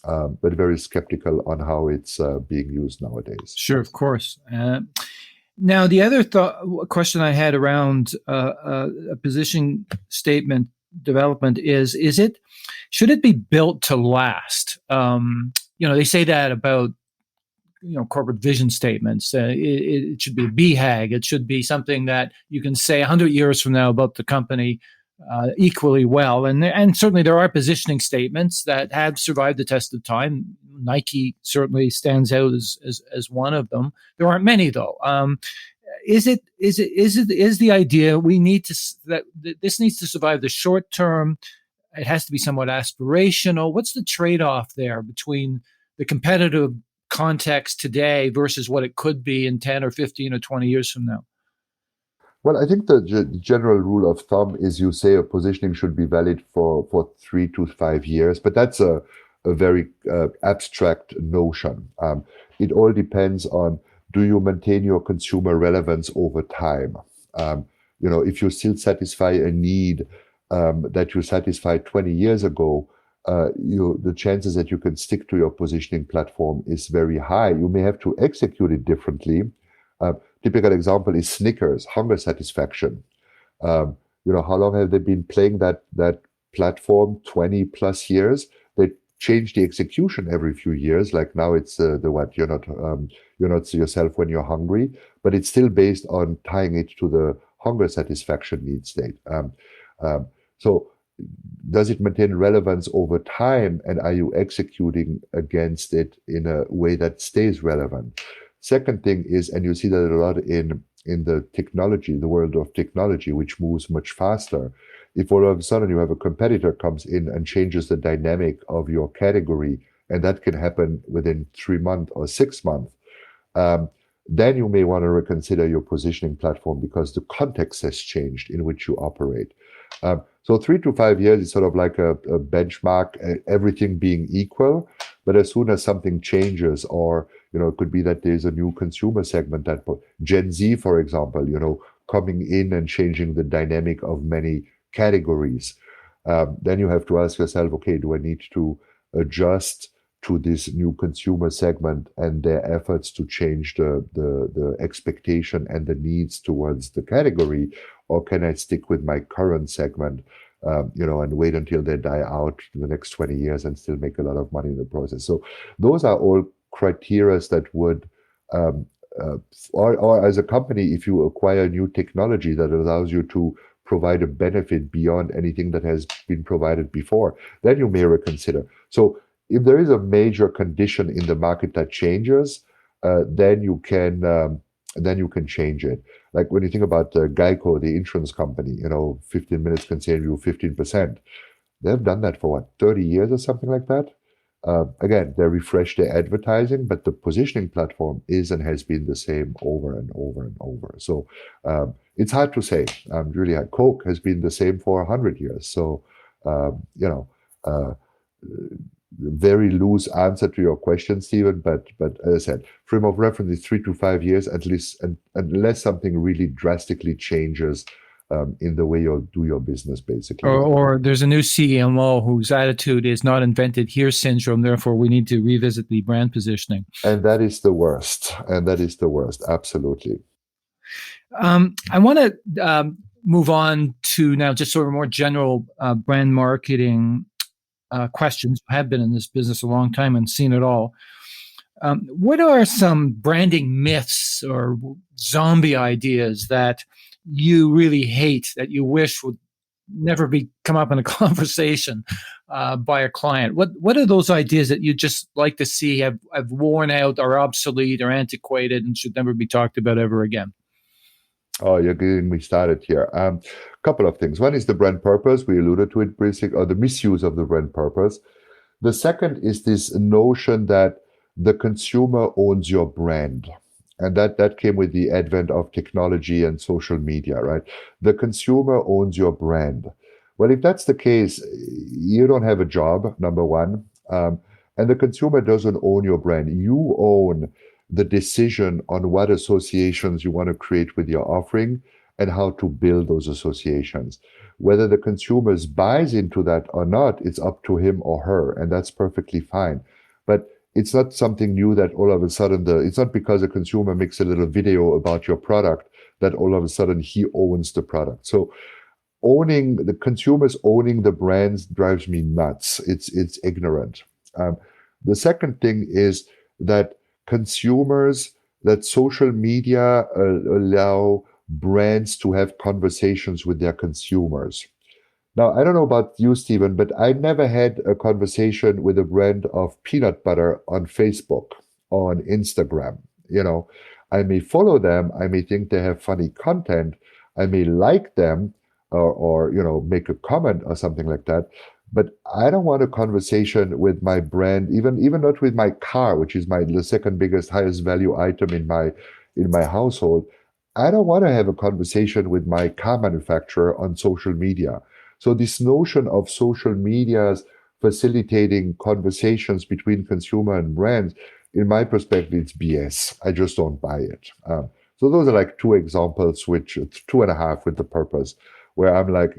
but very skeptical on how it's being used nowadays. Sure, of course. Now, the other question I had around a position statement development is should it be built to last? They say that about corporate vision statements. It should be a BHAG. It should be something that you can say 100 years from now about the company equally well. And certainly there are positioning statements that have survived the test of time. Nike certainly stands out as one of them. There aren't many though. Is the idea we need that this needs to survive the short term? It has to be somewhat aspirational. What's the trade-off there between the competitive context today versus what it could be in 10 or 15 or 20 years from now? Well, I think the general rule of thumb is you say a positioning should be valid for 3 to 5 years, but that's a very abstract notion. It all depends on, do you maintain your consumer relevance over time? If you still satisfy a need that you satisfied 20 years ago, the chances that you can stick to your positioning platform is very high. You may have to execute it differently. Typical example is Snickers, hunger satisfaction. How long have they been playing that platform? 20 plus years. They change the execution every few years. Like now it's you're not yourself when you're hungry, but it's still based on tying it to the hunger satisfaction need state. So does it maintain relevance over time, and are you executing against it in a way that stays relevant? Second thing is, and you see that a lot in the technology, the world of technology, which moves much faster. If all of a sudden you have a competitor comes in and changes the dynamic of your category, and that can happen within 3 months or 6 months, then you may want to reconsider your positioning platform because the context has changed in which you operate. So 3 to 5 years is sort of like a benchmark, everything being equal. But as soon as something changes, or it could be that there's a new consumer segment, that Gen Z, for example, coming in and changing the dynamic of many categories, then you have to ask yourself, okay, do I need to adjust to this new consumer segment and their efforts to change the expectation and the needs towards the category, or can I stick with my current segment, and wait until they die out in the next 20 years and still make a lot of money in the process? So those are all criteria that would, or as a company, if you acquire new technology that allows you to provide a benefit beyond anything that has been provided before, then you may reconsider. So if there is a major condition in the market that changes, then you can change it. Like when you think about Geico, the insurance company, 15 minutes can save you 15%. They've done that for 30 years or something like that. Again, they refresh their advertising, but the positioning platform is and has been the same over and over and over. So it's hard to say. Really hard. Coke has been the same for 100 years. So, very loose answer to your question, Stephen, but as I said, frame of reference is 3 to 5 years at least, unless something really drastically changes in the way you do your business, basically. Or there's a new CMO whose attitude is not invented here syndrome, therefore we need to revisit the brand positioning. And that is the worst. Absolutely. I want to move on to now just sort of more general brand marketing questions. I have been in this business a long time and seen it all. What are some branding myths or zombie ideas that you really hate, that you wish would never come up in a conversation by a client? What are those ideas that you just like to see have worn out, are obsolete or antiquated and should never be talked about ever again? Oh, you're getting me started here. Couple of things. One is the brand purpose. We alluded to it briefly, or the misuse of the brand purpose. The second is this notion that the consumer owns your brand. And that came with the advent of technology and social media, right? The consumer owns your brand. Well, if that's the case, you don't have a job, number one. And the consumer doesn't own your brand. You own the decision on what associations you want to create with your offering and how to build those associations. Whether the consumer buys into that or not, it's up to him or her, and that's perfectly fine. But it's not something new that all of a sudden it's not because a consumer makes a little video about your product that all of a sudden he owns the product. So owning the consumers owning the brands drives me nuts. It's ignorant. The second thing is that social media allow brands to have conversations with their consumers. Now, I don't know about you, Stephen, but I never had a conversation with a brand of peanut butter on Facebook or on Instagram. I may follow them, I may think they have funny content, I may like them, or make a comment or something like that. But I don't want a conversation with my brand, even not with my car, which is the second biggest, highest value item in my household. I don't want to have a conversation with my car manufacturer on social media. So this notion of social medias facilitating conversations between consumer and brands, in my perspective, it's BS. I just don't buy it. So those are like two examples, which 2.5 with the purpose, where I'm like,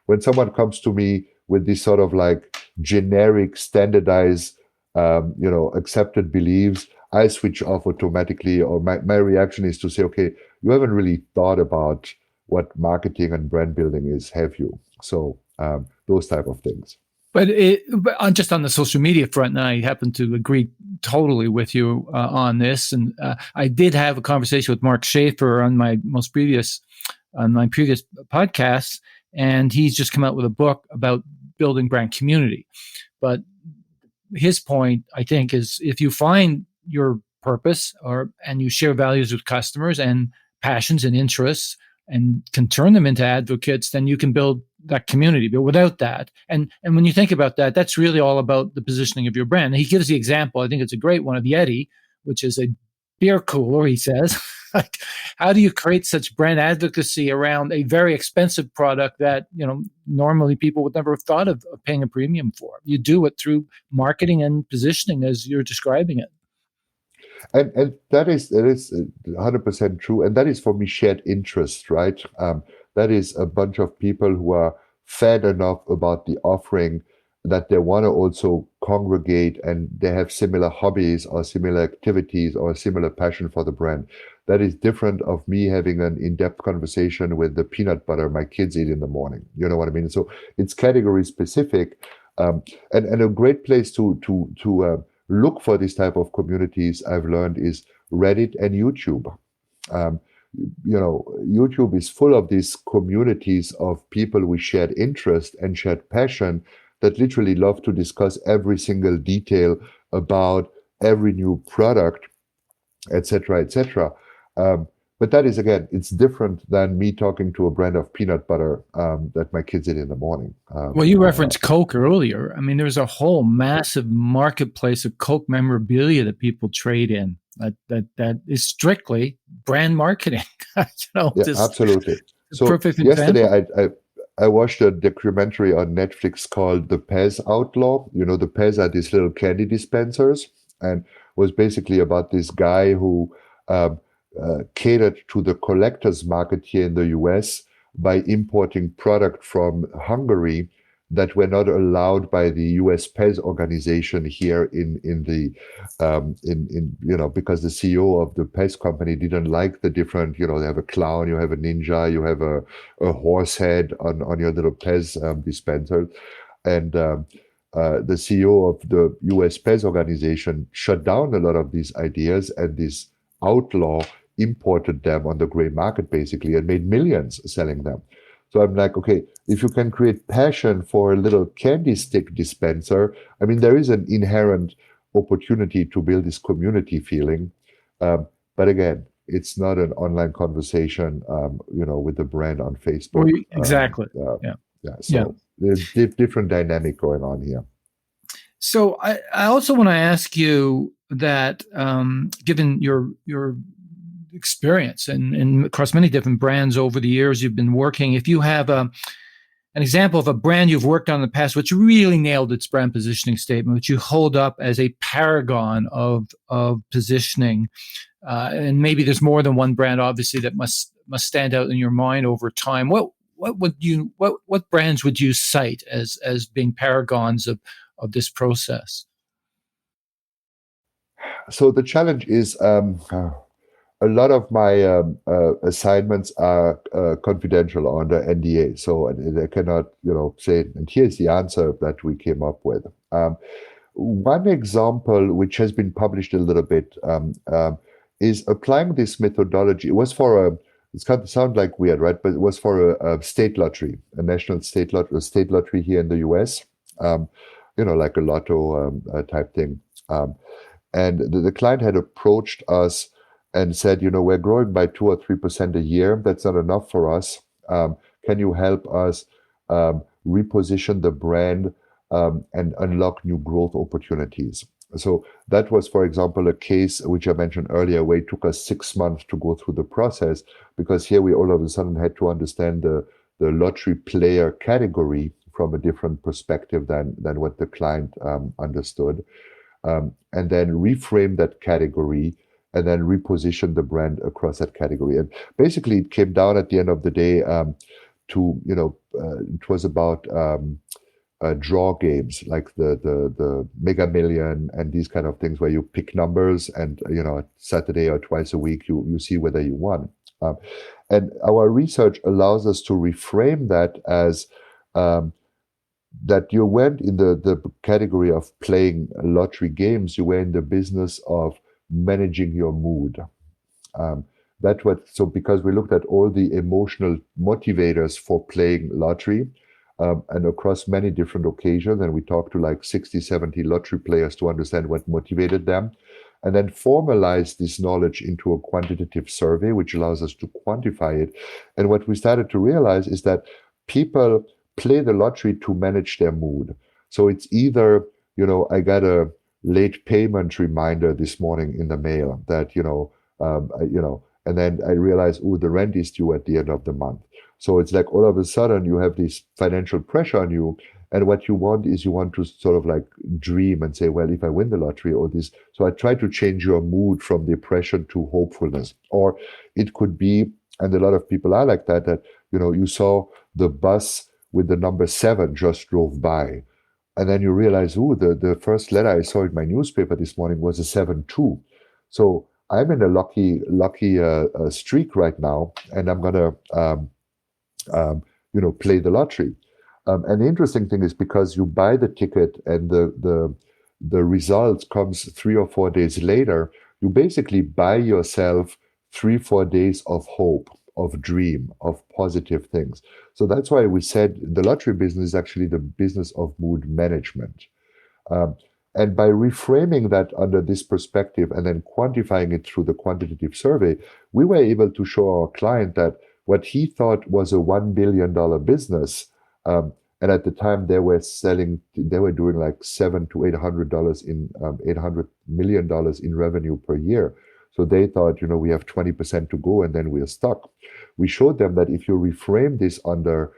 when someone comes to me with this sort of like generic, standardized, accepted beliefs, I switch off automatically, or my reaction is to say, okay, you haven't really thought about what marketing and brand building is, have you? So those type of things. But just on the social media front, and I happen to agree totally with you on this. And I did have a conversation with Mark Schaefer on my previous podcasts, and he's just come out with a book about building brand community. But his point, I think, is if you find your purpose and you share values with customers and passions and interests and can turn them into advocates, then you can build that community. But without that, and when you think about that, that's really all about the positioning of your brand. And he gives the example, I think it's a great one, of Yeti, which is a beer cooler, he says. Like, how do you create such brand advocacy around a very expensive product that normally people would never have thought of paying a premium for? You do it through marketing and positioning, as you're describing it. And that is 100% true. And that is, for me, shared interest, right? That is a bunch of people who are fed enough about the offering that they want to also congregate, and they have similar hobbies or similar activities or a similar passion for the brand. That is different of me having an in-depth conversation with the peanut butter my kids eat in the morning. You know what I mean? So it's category specific, and a great place to look for this type of communities, I've learned, is Reddit and YouTube. YouTube is full of these communities of people with shared interest and shared passion that literally love to discuss every single detail about every new product, etc., etc. But that is, again, it's different than me talking to a brand of peanut butter that my kids eat in the morning. Well, you referenced Coke earlier. I mean, there's a whole massive marketplace of Coke memorabilia that people trade in. That is strictly brand marketing. Yeah, absolutely. So yesterday, I watched a documentary on Netflix called The Pez Outlaw. The Pez are these little candy dispensers, and was basically about this guy who catered to the collector's market here in the US by importing product from Hungary that were not allowed by the US Pez organization here because the CEO of the Pez company didn't like the different, they have a clown, you have a ninja, you have a horse head on your little Pez dispenser. And the CEO of the US Pez organization shut down a lot of these ideas, and this outlaw imported them on the gray market basically and made millions selling them. So I'm like, okay, if you can create passion for a little candy stick dispenser, I mean, there is an inherent opportunity to build this community feeling. But again, it's not an online conversation, with the brand on Facebook. Exactly. So there's different dynamic going on here. So I also want to ask you that, given your experience and across many different brands over the years you've been working, if you have an example of a brand you've worked on in the past which really nailed its brand positioning statement, which you hold up as a paragon of positioning, and maybe there's more than one brand, obviously, that must stand out in your mind over time. What brands would you cite as being paragons of this process? So the challenge is a lot of my assignments are confidential under NDA, so I cannot, say. And here's the answer that we came up with. One example, which has been published a little bit, is applying this methodology. It was for a. It's going to sound like weird, right? But it was for a state lottery, a national state lottery here in the U.S. Like a lotto type thing. And the client had approached us and said, we're growing by 2 or 3% a year. That's not enough for us. Can you help us reposition the brand and unlock new growth opportunities? So that was, for example, a case which I mentioned earlier, where it took us 6 months to go through the process, because here we all of a sudden had to understand the lottery player category from a different perspective than what the client understood. And then reframe that category and then reposition the brand across that category. And basically it came down at the end of the day to, it was about draw games like the Mega Million and these kind of things where you pick numbers and, Saturday or twice a week, you see whether you won. And our research allows us to reframe that as that you went in the category of playing lottery games, you were in the business of managing your mood. So because we looked at all the emotional motivators for playing lottery, and across many different occasions, and we talked to like 60, 70 lottery players to understand what motivated them, and then formalize this knowledge into a quantitative survey, which allows us to quantify it. And what we started to realize is that people play the lottery to manage their mood. So it's either, I got a late payment reminder this morning in the mail that, and then I realized, the rent is due at the end of the month. So it's like all of a sudden you have this financial pressure on you. And what you want is you want to sort of like dream and say, well, if I win the lottery or this. So I try to change your mood from depression to hopefulness. Or it could be, and a lot of people are like that, you saw the bus with the number 7 just drove by. And then you realize, the first letter I saw in my newspaper this morning was a 7-2. So I'm in a lucky streak right now, and I'm going to, play the lottery. And the interesting thing is because you buy the ticket and the result comes 3 or 4 days later, you basically buy yourself 3-4 days of hope, of dream, of positive things. So that's why we said the lottery business is actually the business of mood management. And by reframing that under this perspective and then quantifying it through the quantitative survey, we were able to show our client that what he thought was a $1 billion business, and at the time they were doing like $700 to $800 in $800 million in revenue per year. So they thought, we have 20% to go and then we're stuck. We showed them that if you reframe this under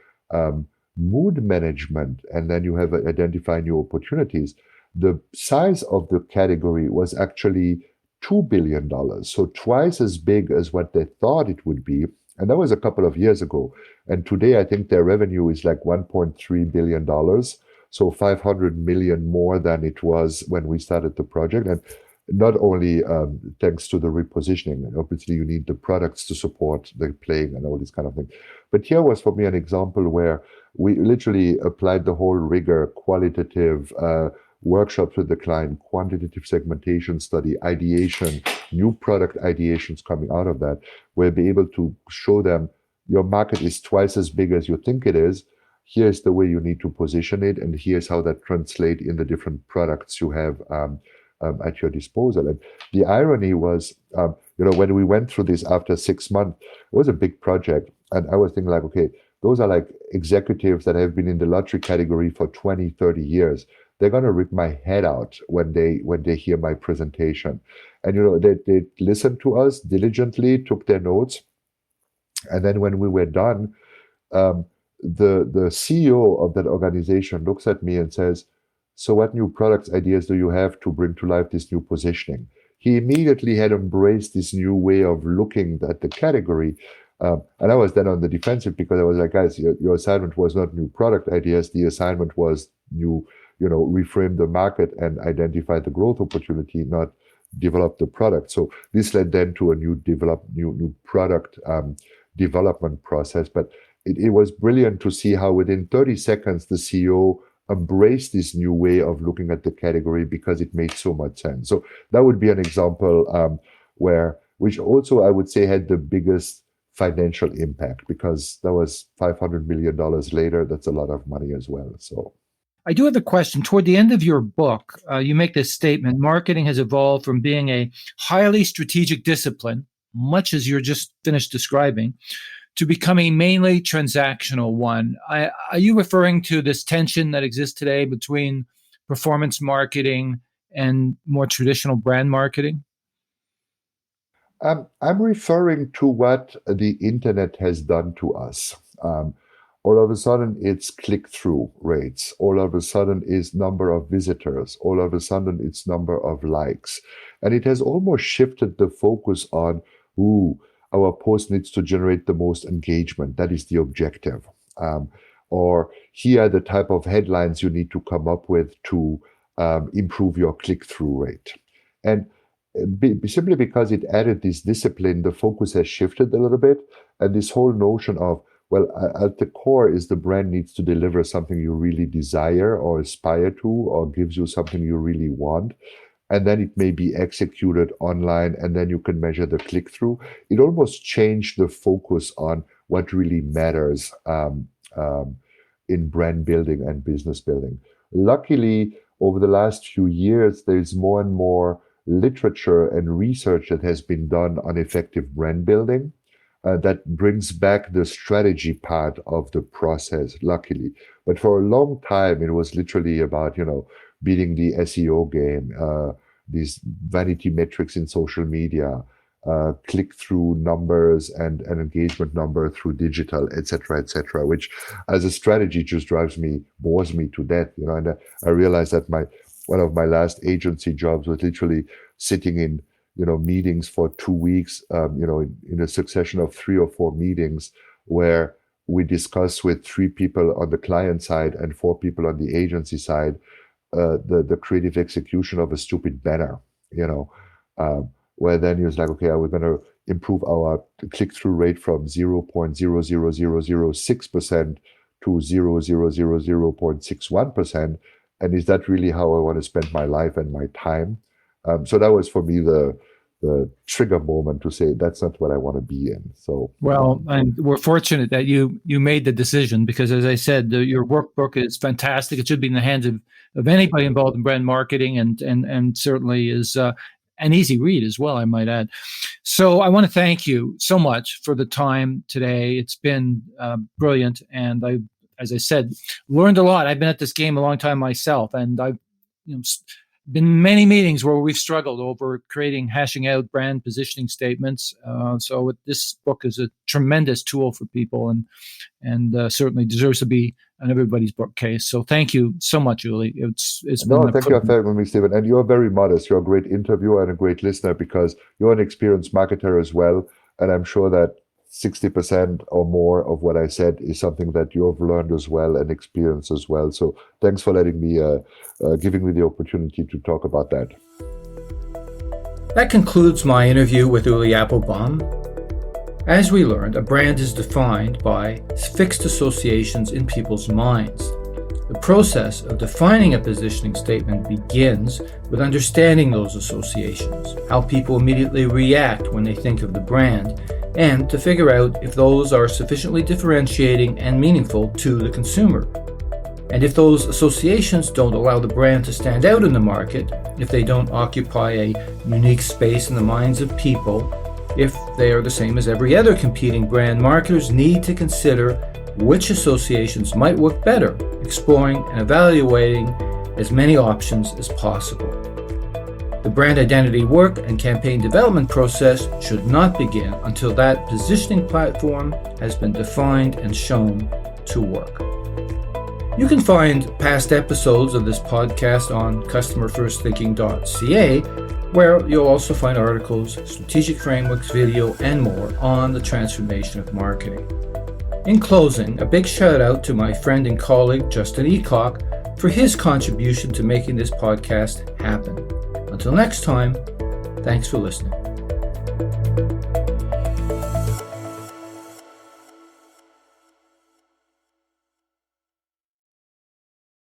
mood management and then you have identify new opportunities, the size of the category was actually $2 billion. So twice as big as what they thought it would be. And that was a couple of years ago. And today, I think their revenue is like $1.3 billion. So 500 million more than it was when we started the project. And not only thanks to the repositioning, obviously you need the products to support the playing and all this kind of thing. But here was for me an example where we literally applied the whole rigor, qualitative workshops with the client, quantitative segmentation study, ideation, new product ideations coming out of that. We'll be able to show them your market is twice as big as you think it is. Here's the way you need to position it, and here's how that translates in the different products you have at your disposal. And the irony was, when we went through this after 6 months, it was a big project. And I was thinking like, okay, those are like executives that have been in the lottery category for 20, 30 years. they're going to rip my head out when they hear my presentation. And they listened to us diligently, took their notes, and then when we were done, the CEO of that organization looks at me and says, "So what new products ideas do you have to bring to life this new positioning?" He immediately had embraced this new way of looking at the category. And I was then on the defensive because I was like, guys, your assignment was not new product ideas. The assignment was reframe the market and identify the growth opportunity, not develop the product. So this led then to a new product development process. But it was brilliant to see how within 30 seconds, the CEO embraced this new way of looking at the category because it made so much sense. So that would be an example which also I would say had the biggest financial impact, because that was $500 million later. That's a lot of money as well. So I do have a question. Toward the end of your book, you make this statement: marketing has evolved from being a highly strategic discipline, much as you're just finished describing, to becoming a mainly transactional one. Are you referring to this tension that exists today between performance marketing and more traditional brand marketing? I'm referring to what the internet has done to us. All of a sudden, it's click-through rates. All of a sudden, it's number of visitors. All of a sudden, it's number of likes. And it has almost shifted the focus on, our post needs to generate the most engagement. That is the objective. Or here are the type of headlines you need to come up with to improve your click-through rate. And simply because it added this discipline, the focus has shifted a little bit. And this whole notion of, well, at the core is the brand needs to deliver something you really desire or aspire to, or gives you something you really want. And then it may be executed online, and then you can measure the click-through. It almost changed the focus on what really matters in brand building and business building. Luckily, over the last few years, there's more and more literature and research that has been done on effective brand building that brings back the strategy part of the process, luckily. But for a long time, it was literally about, beating the SEO game, these vanity metrics in social media, click-through numbers and an engagement number through digital, et cetera, which as a strategy just bores me to death. And I realized that one of my last agency jobs was literally sitting in, meetings for 2 weeks, in a succession of 3 or 4 meetings where we discuss with 3 people on the client side and 4 people on the agency side, the creative execution of a stupid banner, where then you're like, okay, we're going to improve our click-through rate from 0.00006% to 0.061%. And is that really how I want to spend my life and my time? So that was for me the trigger moment to say that's not what I want to be in. So and we're fortunate that you made the decision, because as I said, your workbook is fantastic. It should be in the hands of anybody involved in brand marketing, and certainly is an easy read as well, I might add. So I want to thank you so much for the time today. It's been brilliant, and I, as I said, learned a lot. I've been at this game a long time myself, and I've been in many meetings where we've struggled over hashing out brand positioning statements. So this book is a tremendous tool for people, and certainly deserves to be on everybody's bookcase. So thank you so much, Ulli. Thank you for having me, Stephen. And you're very modest. You're a great interviewer and a great listener, because you're an experienced marketer as well. And I'm sure that 60% or more of what I said is something that you have learned as well and experienced as well. So thanks for letting me, giving me the opportunity to talk about that. That concludes my interview with Ulli Appelbaum. As we learned, a brand is defined by fixed associations in people's minds. The process of defining a positioning statement begins with understanding those associations, how people immediately react when they think of the brand, and to figure out if those are sufficiently differentiating and meaningful to the consumer. And if those associations don't allow the brand to stand out in the market, if they don't occupy a unique space in the minds of people, if they are the same as every other competing brand, marketers need to consider which associations might work better, exploring and evaluating as many options as possible. The brand identity work and campaign development process should not begin until that positioning platform has been defined and shown to work. You can find past episodes of this podcast on customerfirstthinking.ca, where you'll also find articles, strategic frameworks, video, and more on the transformation of marketing. In closing, a big shout out to my friend and colleague Justin Eacock for his contribution to making this podcast happen. Until next time, thanks for listening.